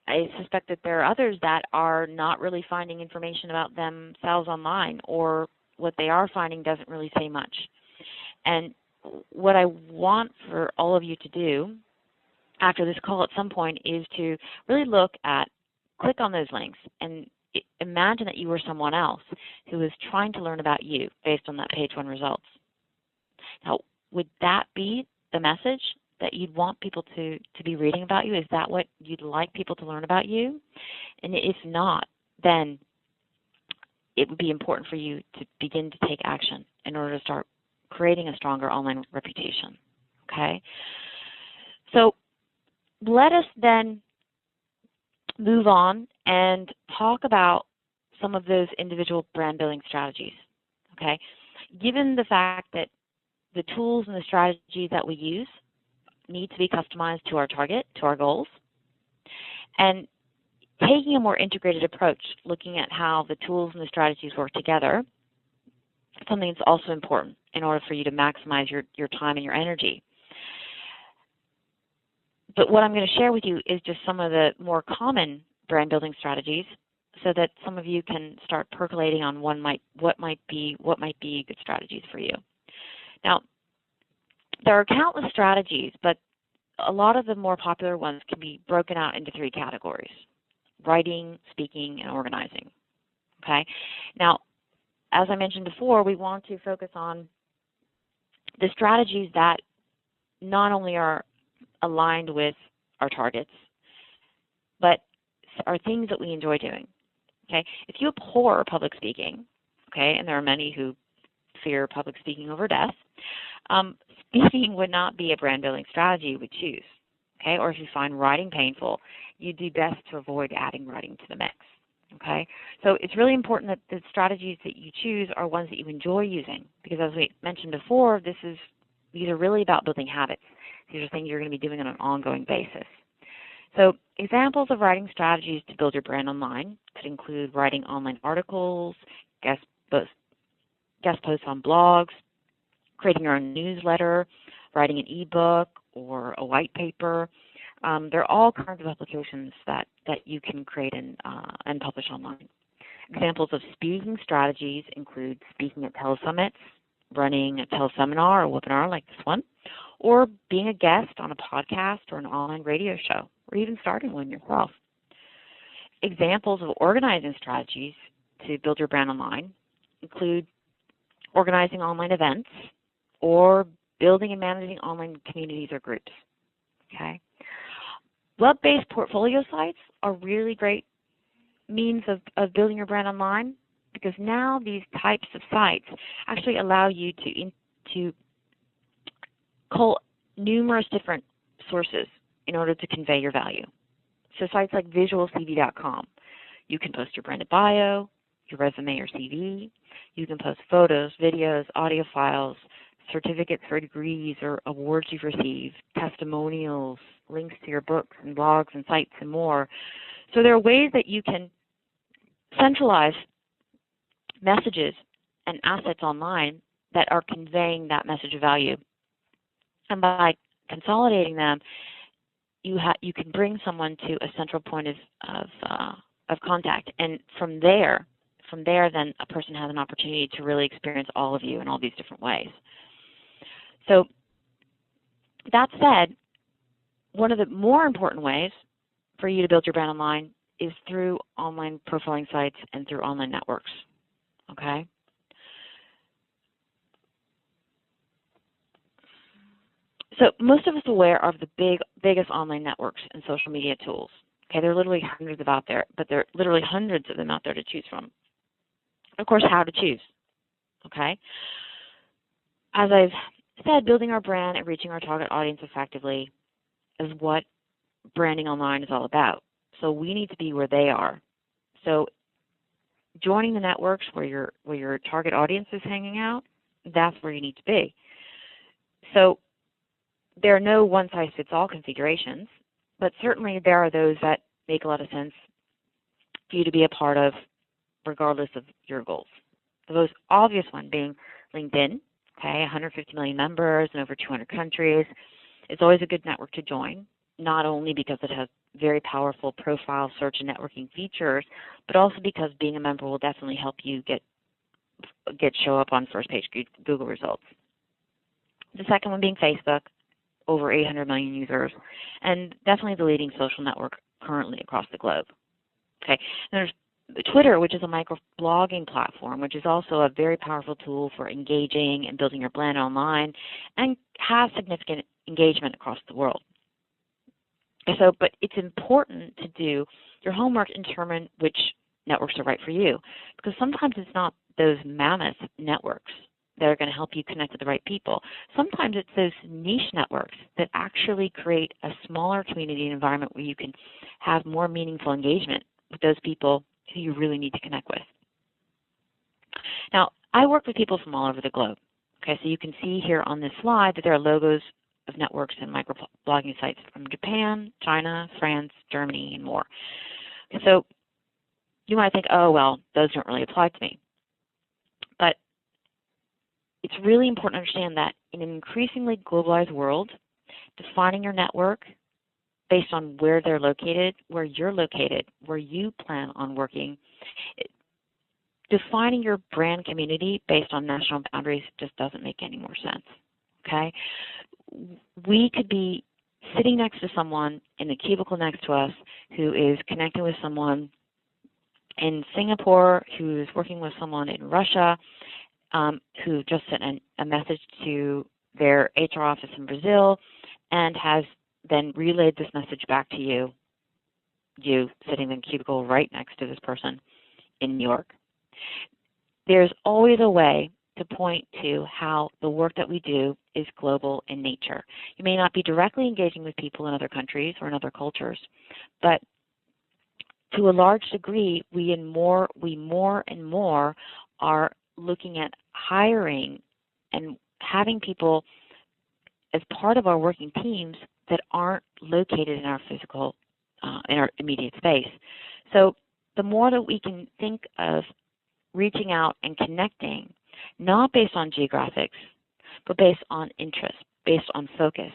Speaker 2: I suspect that there are others that are not really finding information about themselves online, or what they are finding doesn't really say much. And what I want for all of you to do after this call at some point is to really click on those links and imagine that you were someone else who is trying to learn about you based on that page 1 results. Now, would that be the message that you'd want people to be reading about you? Is that what you'd like people to learn about you? And if not, then it would be important for you to begin to take action in order to start creating a stronger online reputation, okay? So let us then move on and talk about some of those individual brand building strategies, okay? Given the fact that the tools and the strategies that we use need to be customized to our target, to our goals, and taking a more integrated approach, looking at how the tools and the strategies work together, something that's also important in order for you to maximize your time and your energy. But what I'm going to share with you is just some of the more common brand building strategies, so that some of you can start percolating on what might be good strategies for you. Now, there are countless strategies, but a lot of the more popular ones can be broken out into 3 categories: writing, speaking, and organizing. Okay? Now, as I mentioned before, we want to focus on the strategies that not only are aligned with our targets, but are things that we enjoy doing. Okay? If you abhor public speaking, okay, and there are many who fear public speaking over death, speaking would not be a brand building strategy you would choose. Okay? Or if you find writing painful, you'd do best to avoid adding writing to the mix. Okay? So it's really important that the strategies that you choose are ones that you enjoy using, because as we mentioned before, these are really about building habits. These are things you're going to be doing on an ongoing basis. So examples of writing strategies to build your brand online could include writing online articles, guest posts on blogs, creating your own newsletter, writing an ebook or a white paper. There are all kinds of applications that you can create and publish online. Examples of speaking strategies include speaking at telesummits, running a teleseminar or webinar like this one, or being a guest on a podcast or an online radio show, or even starting one yourself. Examples of organizing strategies to build your brand online include organizing online events or building and managing online communities or groups. Okay? Web-based portfolio sites are really great means of building your brand online, because now these types of sites actually allow you to call numerous different sources in order to convey your value. So sites like visualcv.com, you can post your branded bio, your resume or CV. You can post photos, videos, audio files, certificates for degrees or awards you've received, testimonials, links to your books and blogs and sites and more. So there are ways that you can centralize messages and assets online that are conveying that message of value. And by consolidating them, you can bring someone to a central point of contact. And from there, then a person has an opportunity to really experience all of you in all these different ways. So that said, one of the more important ways for you to build your brand online is through online profiling sites and through online networks, okay? So most of us are aware of the biggest online networks and social media tools. Okay, there are literally hundreds of out there, but there are literally hundreds of them out there to choose from. Of course, how to choose, okay? As I've said, building our brand and reaching our target audience effectively is what branding online is all about. So we need to be where they are. So joining the networks where your target audience is hanging out, that's where you need to be. So there are no one-size-fits-all configurations, but certainly there are those that make a lot of sense for you to be a part of regardless of your goals. The most obvious one being LinkedIn, okay, 150 million members in over 200 countries. It's always a good network to join, not only because it has very powerful profile, search, and networking features, but also because being a member will definitely help you show up on first page Google results. The second one being Facebook, over 800 million users, and definitely the leading social network currently across the globe. Okay, and there's Twitter, which is a microblogging platform, which is also a very powerful tool for engaging and building your brand online, and has significant engagement across the world. So, but it's important to do your homework and determine which networks are right for you, because sometimes it's not those mammoth networks that are going to help you connect with the right people. Sometimes it's those niche networks that actually create a smaller community environment where you can have more meaningful engagement with those people who you really need to connect with. Now, I work with people from all over the globe. Okay, so you can see here on this slide that there are logos of networks and microblogging sites from Japan, China, France, Germany, and more. So you might think, oh, well, those don't really apply to me. But it's really important to understand that in an increasingly globalized world, defining your network based on where they're located, where you're located, where you plan on working, defining your brand community based on national boundaries just doesn't make any more sense, okay? We could be sitting next to someone in the cubicle next to us who is connecting with someone in Singapore, who is working with someone in Russia, who just sent a message to their HR office in Brazil and has then relayed this message back to you sitting in the cubicle right next to this person in New York. There's always a way to point to how the work that we do is global in nature. You may not be directly engaging with people in other countries or in other cultures, but to a large degree, we more and more are looking at hiring and having people as part of our working teams that aren't located in our physical, in our immediate space. So the more that we can think of reaching out and connecting, not based on geographics, but based on interest, based on focus.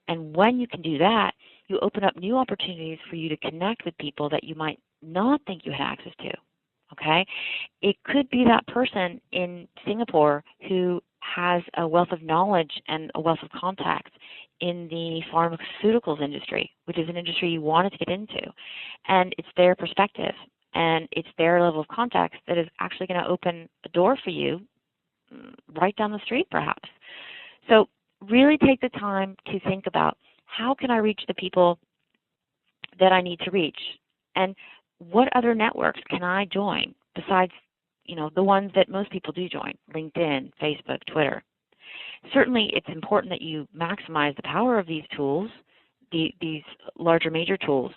Speaker 2: And when you can do that, you open up new opportunities for you to connect with people that you might not think you had access to, okay? It could be that person in Singapore who has a wealth of knowledge and a wealth of contacts in the pharmaceuticals industry, which is an industry you wanted to get into. And it's their perspective and it's their level of contacts that is actually going to open a door for you right down the street, perhaps. So really take the time to think about, how can I reach the people that I need to reach? And what other networks can I join besides, the ones that most people do join, LinkedIn, Facebook, Twitter? Certainly it's important that you maximize the power of these tools, these larger major tools,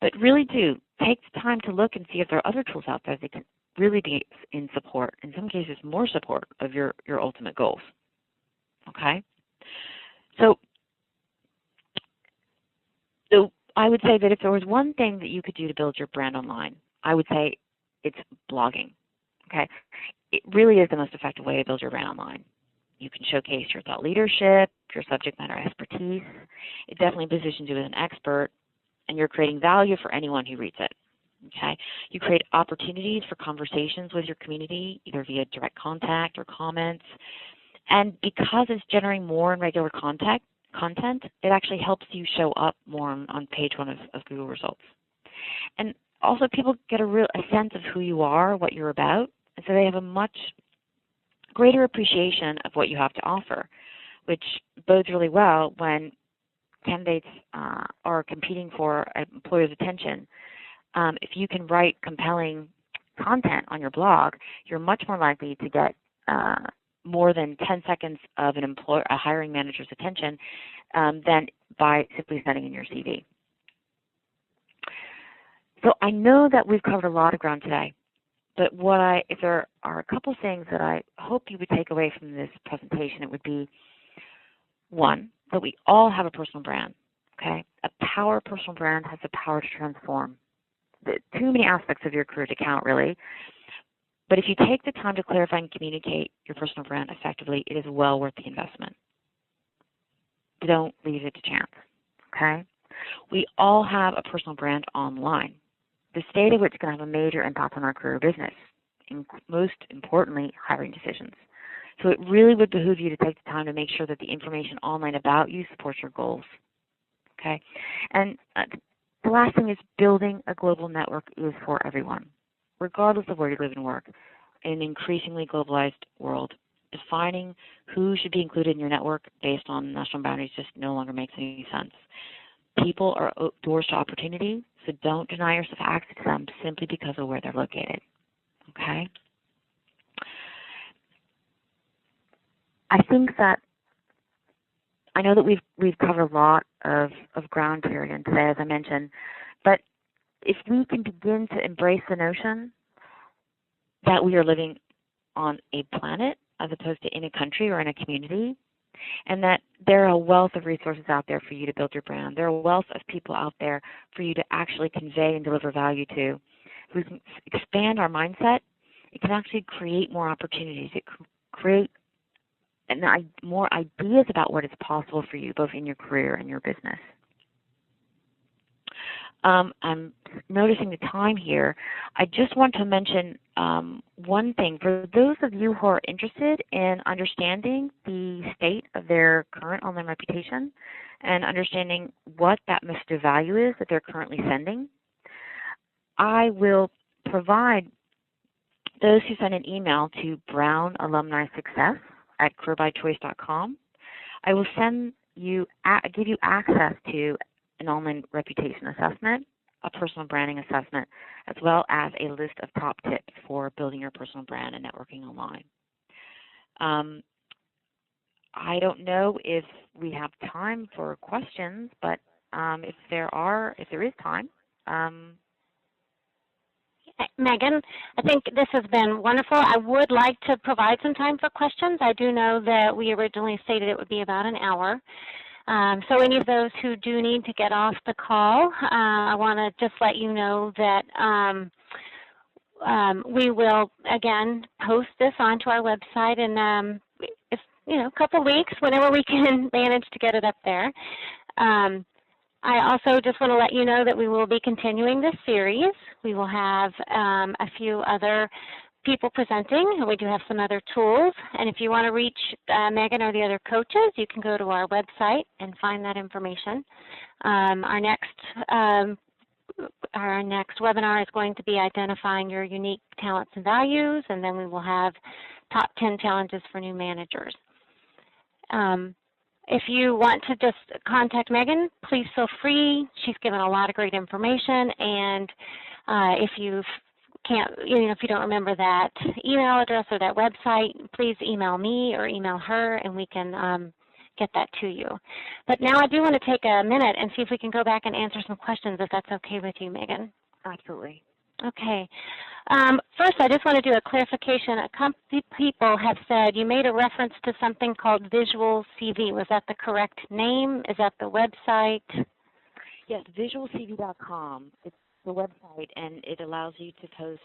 Speaker 2: but really do take the time to look and see if there are other tools out there that can really be in support, in some cases more support of your ultimate goals, okay? So I would say that if there was one thing that you could do to build your brand online, I would say it's blogging, okay? It really is the most effective way to build your brand online. You can showcase your thought leadership, your subject matter expertise. It definitely positions you as an expert, and you're creating value for anyone who reads it, okay? You create opportunities for conversations with your community, either via direct contact or comments. And because it's generating more and regular content, it actually helps you show up more on page one of Google results. And also people get a sense of who you are, what you're about, and so they have a much greater appreciation of what you have to offer, which bodes really well when candidates are competing for an employer's attention. If you can write compelling content on your blog, you're much more likely to get more than 10 seconds of a hiring manager's attention than by simply sending in your CV. So I know that we've covered a lot of ground today, but if there are a couple things that I hope you would take away from this presentation, it would be, one, that we all have a personal brand. Okay, a personal brand has the power to transform. Too many aspects of your career to count, really. But if you take the time to clarify and communicate your personal brand effectively, it is well worth the investment. Don't leave it to chance. Okay, we all have a personal brand online. The state of which can have a major impact on our career or business, and most importantly, hiring decisions. So it really would behoove you to take the time to make sure that the information online about you supports your goals. Okay, and the last thing is building a global network is for everyone, regardless of where you live and work. In an increasingly globalized world, defining who should be included in your network based on national boundaries just no longer makes any sense. People are doors to opportunity, so don't deny yourself access to them simply because of where they're located. Okay? I know that we've covered a lot of ground here again today, as I mentioned, but if we can begin to embrace the notion that we are living on a planet as opposed to in a country or in a community, and that there are a wealth of resources out there for you to build your brand. There are a wealth of people out there for you to actually convey and deliver value to. If we can expand our mindset, it can actually create more opportunities. It can create more ideas about what is possible for you, both in your career and your business. I'm noticing the time here. I just want to mention one thing. For those of you who are interested in understanding the state of their current online reputation and understanding what that message of value is that they're currently sending, I will provide those who send an email to brownalumnisuccess@careerbychoice.com. I will give you access to an online reputation assessment, a personal branding assessment, as well as a list of top tips for building your personal brand and networking online. I don't know if we have time for questions, but if there is time.
Speaker 1: Megan, I think this has been wonderful. I would like to provide some time for questions. I do know that we originally stated it would be about an hour. So any of those who do need to get off the call, I want to just let you know that we will, again, post this onto our website in a couple weeks, whenever we can manage to get it up there. I also just want to let you know that we will be continuing this series. We will have a few other people presenting, and we do have some other tools. And if you want to reach Megan or the other coaches, you can go to our website and find that information. Our next webinar is going to be identifying your unique talents and values, and then we will have top 10 challenges for new managers. If you want to just contact Megan, please feel free. She's given a lot of great information, and if you don't remember that email address or that website, please email me or email her, and we can get that to you. But now I do want to take a minute and see if we can go back and answer some questions, if that's okay with you, Megan.
Speaker 2: Absolutely.
Speaker 1: Okay. First, I just want to do a clarification. A couple people have said you made a reference to something called Visual CV. Was that the correct name? Is that the website?
Speaker 2: Yes, visualcv.com. It's the website, and it allows you to post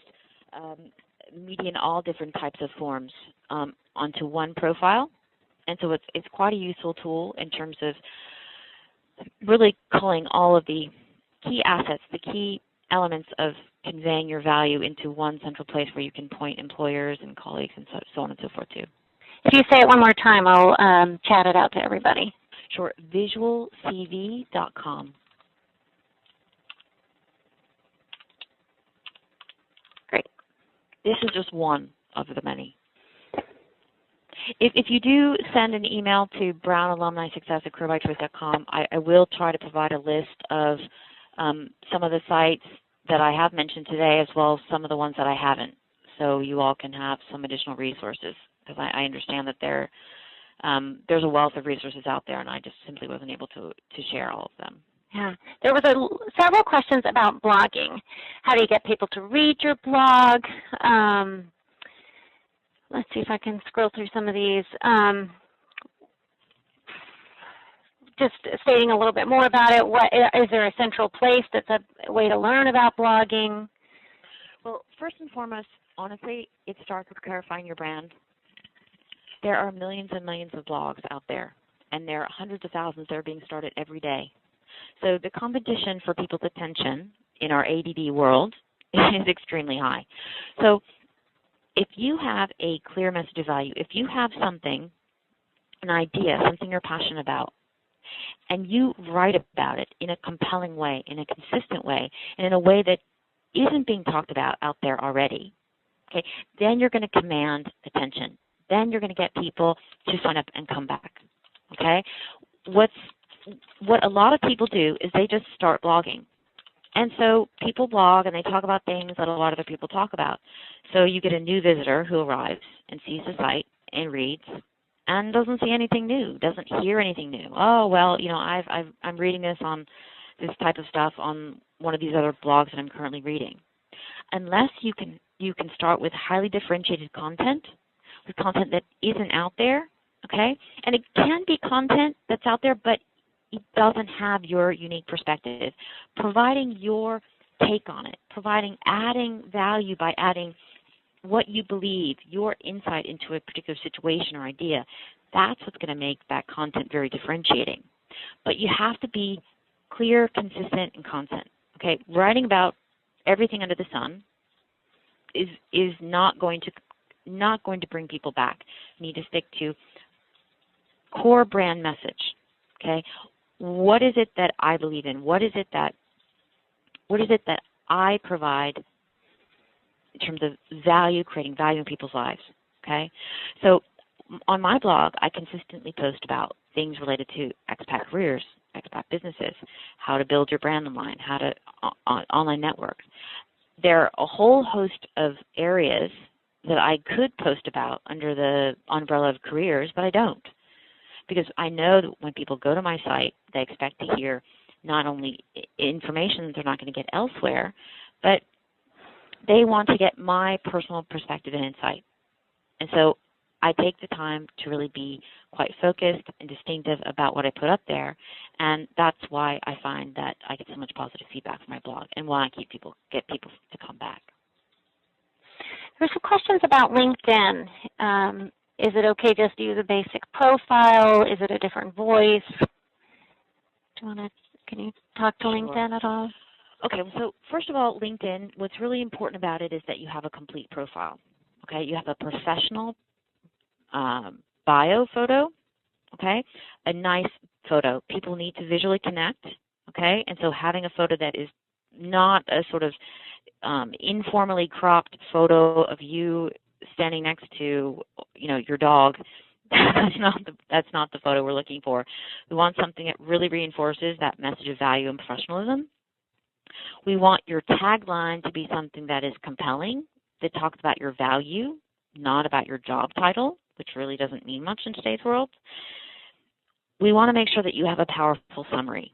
Speaker 2: media in all different types of forms onto one profile. And so it's quite a useful tool in terms of really culling all of the key assets, the key elements of conveying your value into one central place where you can point employers and colleagues and so on and so forth to.
Speaker 1: If you say it one more time, I'll chat it out to everybody.
Speaker 2: Sure, visualcv.com. this is just one of the many. If you do send an email to brownalumnisuccess@careerbychoice.com, I will try to provide a list of some of the sites that I have mentioned today, as well as some of the ones that I haven't, so you all can have some additional resources, because I understand that there's a wealth of resources out there, and I just simply wasn't able to share all of them.
Speaker 1: Yeah, there was several questions about blogging. How do you get people to read your blog? Let's see if I can scroll through some of these. Just stating a little bit more about it. Is there a central place that's a way to learn about blogging?
Speaker 2: Well, first and foremost, honestly, it starts with clarifying your brand. There are millions and millions of blogs out there, and there are hundreds of thousands that are being started every day. So the competition for people's attention in our ADD world is extremely high. So if you have a clear message of value, if you have something, an idea, something you're passionate about, and you write about it in a compelling way, in a consistent way, and in a way that isn't being talked about out there already, okay, then you're going to command attention. Then you're going to get people to sign up and come back, okay? What a lot of people do is they just start blogging. And so people blog and they talk about things that a lot of other people talk about. So you get a new visitor who arrives and sees the site and reads and doesn't see anything new, doesn't hear anything new. Oh, well, you know, I'm reading this on this type of stuff on one of these other blogs that I'm currently reading. Unless you can start with highly differentiated content, with content that isn't out there, okay? And it can be content that's out there, but it doesn't have your unique perspective. Providing your take on it, adding value by adding what you believe, your insight into a particular situation or idea, that's what's going to make that content very differentiating. But you have to be clear, consistent, and constant. Okay, writing about everything under the sun is not going to bring people back. You need to stick to core brand message. Okay, what is it that I believe in? What is it that I provide in terms of value, creating value in people's lives? Okay, so on my blog, I consistently post about things related to expat careers, expat businesses, how to build your brand online, how to online networks. There are a whole host of areas that I could post about under the umbrella of careers, but I don't. Because I know that when people go to my site, they expect to hear not only information that they're not going to get elsewhere, but they want to get my personal perspective and insight. And so I take the time to really be quite focused and distinctive about what I put up there, and that's why I find that I get so much positive feedback from my blog and why I get people to come back.
Speaker 1: There's some questions about LinkedIn. Is it okay just to use a basic profile? Is it a different voice? Can you talk to
Speaker 2: Sure.
Speaker 1: LinkedIn at all?
Speaker 2: Okay, so first of all, LinkedIn, what's really important about it is that you have a complete profile. Okay, you have a professional bio photo, okay, a nice photo. People need to visually connect, okay, and so having a photo that is not a sort of informally cropped photo of you standing next to, you know, your dog, that's not the photo we're looking for. We want something that really reinforces that message of value and professionalism. We want your tagline to be something that is compelling, that talks about your value, not about your job title, which really doesn't mean much in today's world. We want to make sure that you have a powerful summary,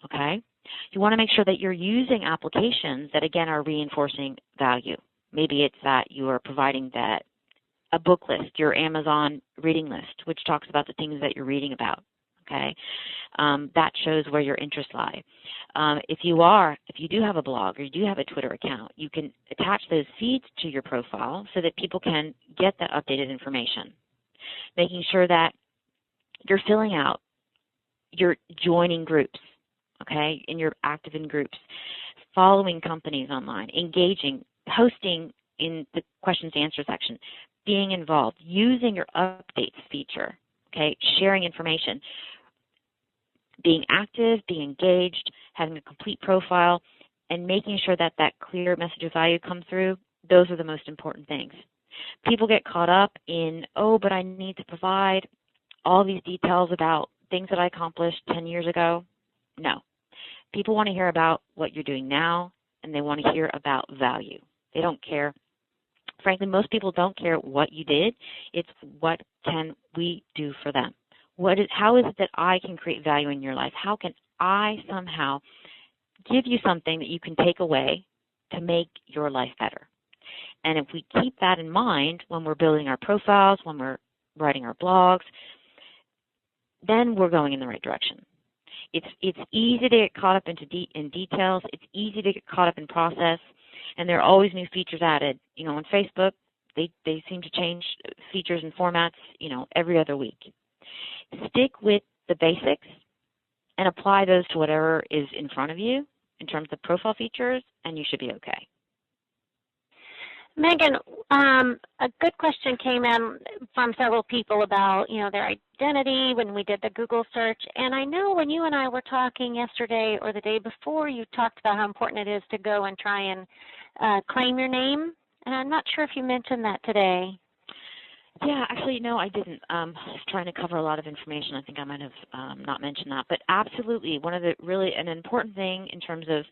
Speaker 2: okay? You want to make sure that you're using applications that, again, are reinforcing value. Maybe it's that you are providing a book list, your Amazon reading list, which talks about the things that you're reading about, okay? That shows where your interests lie. If you do have a blog or you do have a Twitter account, you can attach those feeds to your profile so that people can get that updated information. Making sure that you're filling out, you're joining groups, okay, and you're active in groups, following companies online, engaging, posting in the questions and answer section, being involved, using your updates feature, okay, sharing information, being active, being engaged, having a complete profile, and making sure that that clear message of value comes through those are the most important things. People get caught up in, oh, but I need to provide all these details about things that I accomplished 10 years ago. No. People want to hear about what you're doing now, and they want to hear about value. They don't care. Frankly, most people don't care what you did. It's what can we do for them? How is it that I can create value in your life? How can I somehow give you something that you can take away to make your life better? And if we keep that in mind when we're building our profiles, when we're writing our blogs, then we're going in the right direction. It's easy to get caught up in details. It's easy to get caught up in process, and there are always new features added. On Facebook, they seem to change features and formats, every other week. Stick with the basics and apply those to whatever is in front of you in terms of profile features, and you should be okay.
Speaker 1: Megan, a good question came in from several people about, their identity when we did the Google search. And I know when you and I were talking yesterday or the day before, you talked about how important it is to go and try and claim your name. And I'm not sure if you mentioned that today.
Speaker 2: Yeah, actually, no, I didn't. I was trying to cover a lot of information. I think I might have not mentioned that. But absolutely, one of the really an important thing in terms of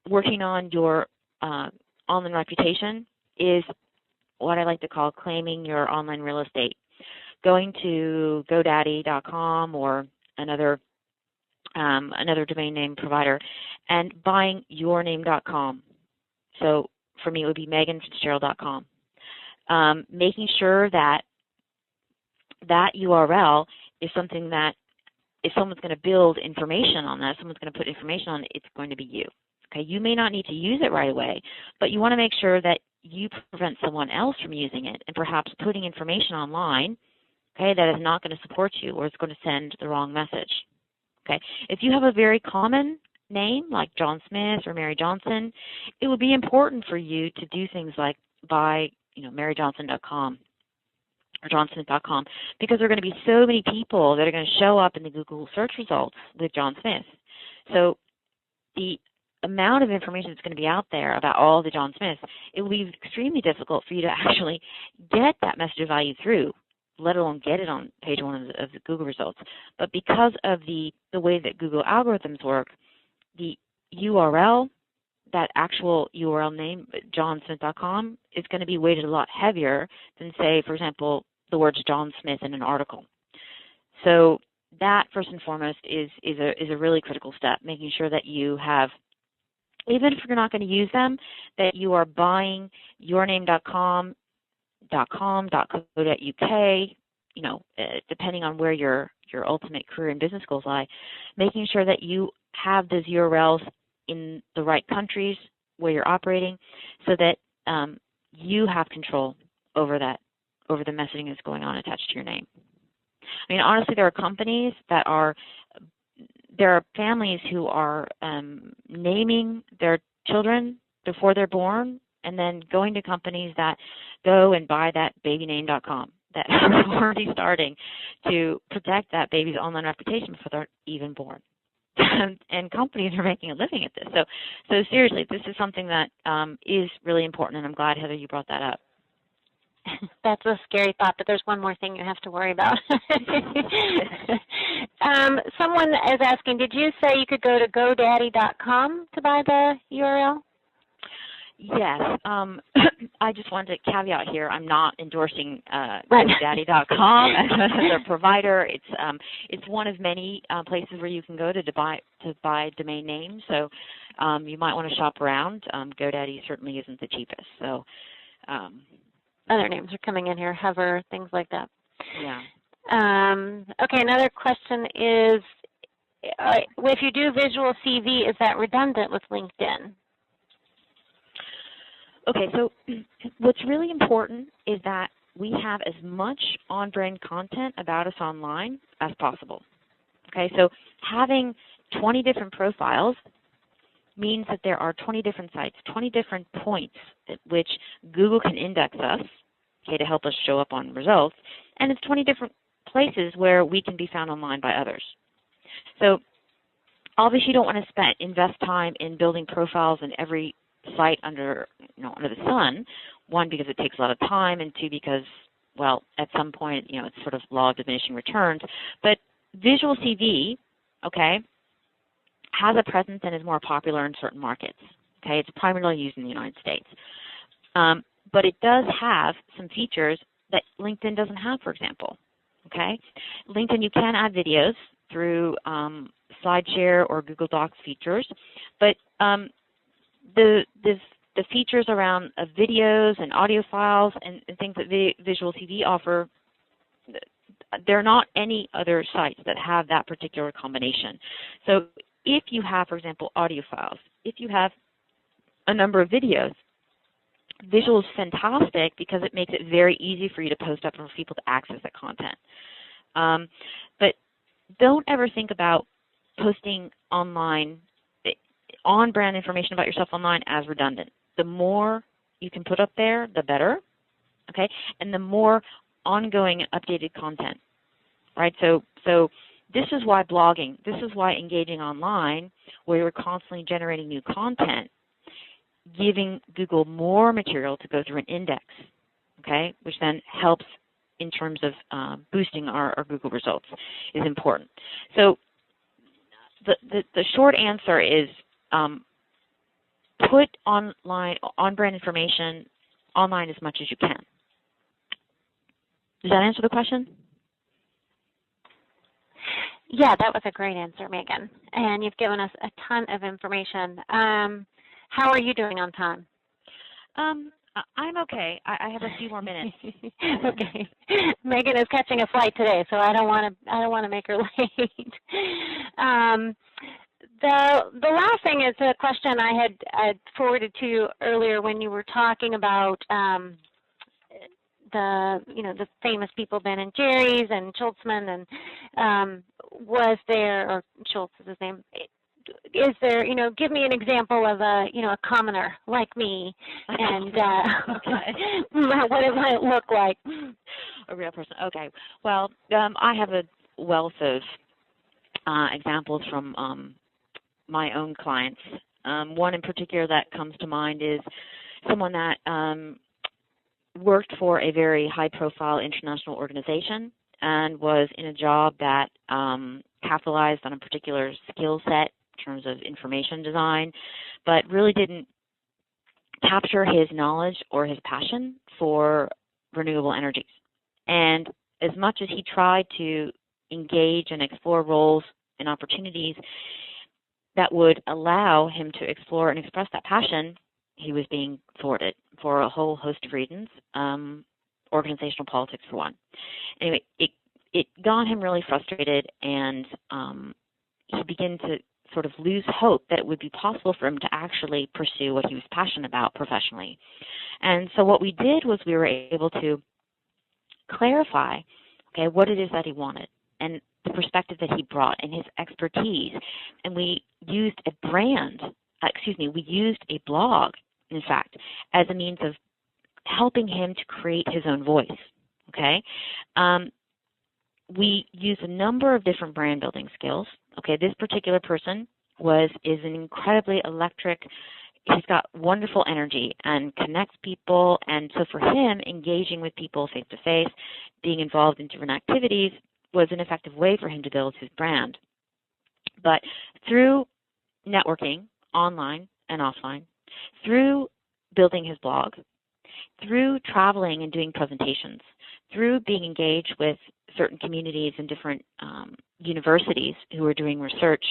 Speaker 2: working on your online reputation is what I like to call claiming your online real estate. Going to GoDaddy.com or another domain name provider and buying yourname.com. So for me, it would be MeganFitzgerald.com. Making sure that that URL is something that if someone's going to build information on that, someone's going to put information on it, it's going to be you. Okay, you may not need to use it right away, but you want to make sure that you prevent someone else from using it and perhaps putting information online, okay, that is not going to support you or is going to send the wrong message. Okay, if you have a very common name like John Smith or Mary Johnson, it would be important for you to do things like buy, MaryJohnson.com or JohnSmith.com, because there are going to be so many people that are going to show up in the Google search results with John Smith. So the amount of information that's going to be out there about all the John Smiths, it will be extremely difficult for you to actually get that message of value through, let alone get it on page one of the Google results. But because of the way that Google algorithms work, the URL, that actual URL name, johnsmith.com, is going to be weighted a lot heavier than, say, for example, the words John Smith in an article. So that, first and foremost, is a really critical step, making sure that you have, even if you're not going to use them, that you are buying yourname.com, .co.uk, depending on where your ultimate career and business goals lie, making sure that you have those URLs in the right countries where you're operating so that you have control over the messaging that's going on attached to your name. I mean, honestly, there are families who are naming their children before they're born and then going to companies that go and buy that babyname.com, that are already starting to protect that baby's online reputation before they're even born. And companies are making a living at this. So seriously, this is something that is really important, and I'm glad, Heather, you brought that up.
Speaker 1: That's a scary thought, but there's one more thing you have to worry about. Someone is asking, did you say you could go to GoDaddy.com to buy the URL?
Speaker 2: Yes. I just wanted to caveat here, I'm not endorsing GoDaddy.com as a provider. It's one of many places where you can go to buy domain names. So you might want to shop around. GoDaddy certainly isn't the cheapest. So
Speaker 1: other names are coming in here, Hover, things like that.
Speaker 2: Yeah.
Speaker 1: Okay, another question is, if you do visual CV, is that redundant with LinkedIn?
Speaker 2: Okay, so what's really important is that we have as much on-brand content about us online as possible. Okay, so having 20 different profiles means that there are 20 different sites, 20 different points at which Google can index us, okay, to help us show up on results, and it's 20 different places where we can be found online by others. So obviously you don't want to invest time in building profiles in every site under the sun. One, because it takes a lot of time, and two, because, well, at some point, it's sort of law of diminishing returns. But visual CV, okay, has a presence and is more popular in certain markets. Okay, it's primarily used in the United States. But it does have some features that LinkedIn doesn't have, for example. Okay, LinkedIn, you can add videos through SlideShare or Google Docs features, but the features around videos and audio files and things that Visual CV offer, there are not any other sites that have that particular combination. So if you have, for example, audio files, if you have a number of videos, Visual is fantastic because it makes it very easy for you to post up and for people to access that content. But don't ever think about posting online, on-brand information about yourself online as redundant. The more you can put up there, the better, okay? And the more ongoing and updated content, right? So this is why blogging, this is why engaging online, where you're constantly generating new content, giving Google more material to go through an index, okay, which then helps in terms of boosting our Google results, is important. So the short answer is put on-brand information online as much as you can. Does that answer the question?
Speaker 1: Yeah, that was a great answer, Megan. And you've given us a ton of information. How are you doing on time?
Speaker 2: I'm okay. I have a few more minutes.
Speaker 1: Okay. Megan is catching a flight today, so I don't want to make her late. The last thing is a question I had forwarded to you earlier when you were talking about the famous people, Ben and Jerry's and Schultzman, and was there, or Schultz is his name, is there, give me an example of a commoner like me, and what it might look like.
Speaker 2: A real person. Okay. Well, I have a wealth of examples from my own clients. One in particular that comes to mind is someone that worked for a very high-profile international organization and was in a job that capitalized on a particular skill set in terms of information design, but really didn't capture his knowledge or his passion for renewable energies. And as much as he tried to engage and explore roles and opportunities that would allow him to explore and express that passion, he was being thwarted for a whole host of reasons, organizational politics for one. Anyway, it got him really frustrated, and he began to sort of lose hope that it would be possible for him to actually pursue what he was passionate about professionally. And so what we did was we were able to clarify, okay, what it is that he wanted and the perspective that he brought and his expertise. And we used we used a blog, in fact, as a means of helping him to create his own voice, okay? We used a number of different brand building skills. Okay, this particular person is an incredibly electric, he's got wonderful energy and connects people, and so for him, engaging with people face-to-face, being involved in different activities was an effective way for him to build his brand. But through networking, online and offline, through building his blog, through traveling and doing presentations, through being engaged with certain communities and different universities who are doing research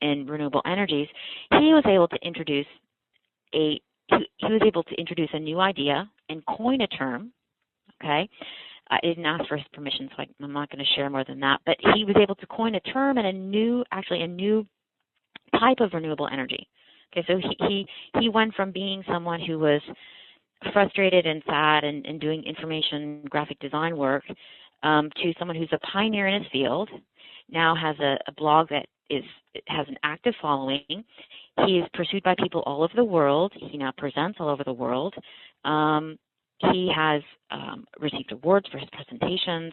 Speaker 2: in renewable energies, he was able to introduce a new idea and coin a term. Okay, I didn't ask for his permission, so I'm not going to share more than that. But he was able to coin a term and a new type of renewable energy. Okay, so he went from being someone who was frustrated and sad and doing information graphic design work to someone who's a pioneer in his field, now has a blog that has an active following. He is pursued by people all over the world. He now presents all over the world. He has received awards for his presentations,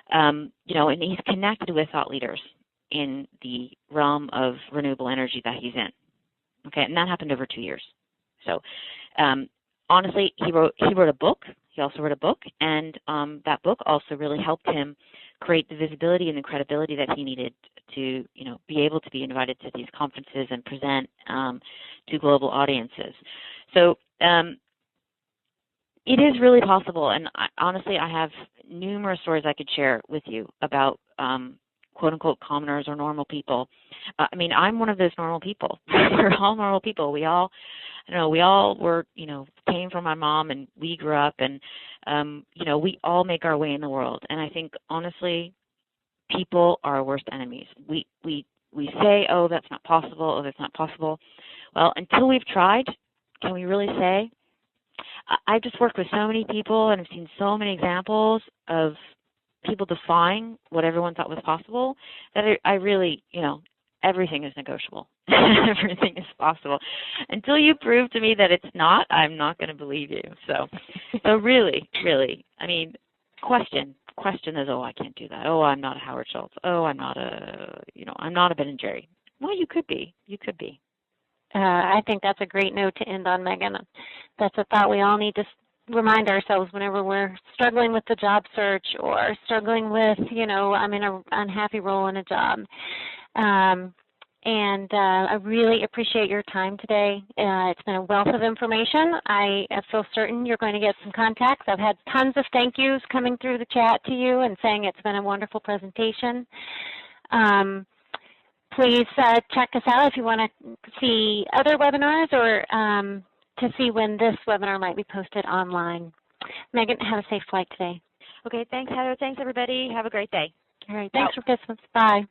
Speaker 2: and he's connected with thought leaders in the realm of renewable energy that he's in. Okay, and that happened over 2 years. So honestly, he wrote a book. He also wrote a book, and that book also really helped him create the visibility and the credibility that he needed to, be able to be invited to these conferences and present to global audiences. So it is really possible, and honestly, I have numerous stories I could share with you about quote-unquote commoners or normal people. I'm one of those normal people. We're all normal people. We all were, came from my mom, and we grew up, and, we all make our way in the world. And I think, honestly, people are our worst enemies. We say, oh, that's not possible, oh, that's not possible. Well, until we've tried, can we really say? I've just worked with so many people, and I've seen so many examples of people defying what everyone thought was possible, that I really, everything is negotiable. Everything is possible. Until you prove to me that it's not, I'm not going to believe you. So really, question is, oh, I can't do that. Oh, I'm not a Howard Schultz. Oh, I'm not a Ben and Jerry. Well, you could be. You could be.
Speaker 1: I think that's a great note to end on, Megan. That's a thought we all need to remind ourselves whenever we're struggling with the job search or struggling with, I'm in an unhappy role in a job. And I really appreciate your time today. It's been a wealth of information. I feel certain you're going to get some contacts. I've had tons of thank yous coming through the chat to you and saying it's been a wonderful presentation. Please check us out if you want to see other webinars or to see when this webinar might be posted online. Megan, have a safe flight today.
Speaker 2: Okay, thanks, Heather. Thanks, everybody. Have a great day.
Speaker 1: All right, thanks for listening. Bye.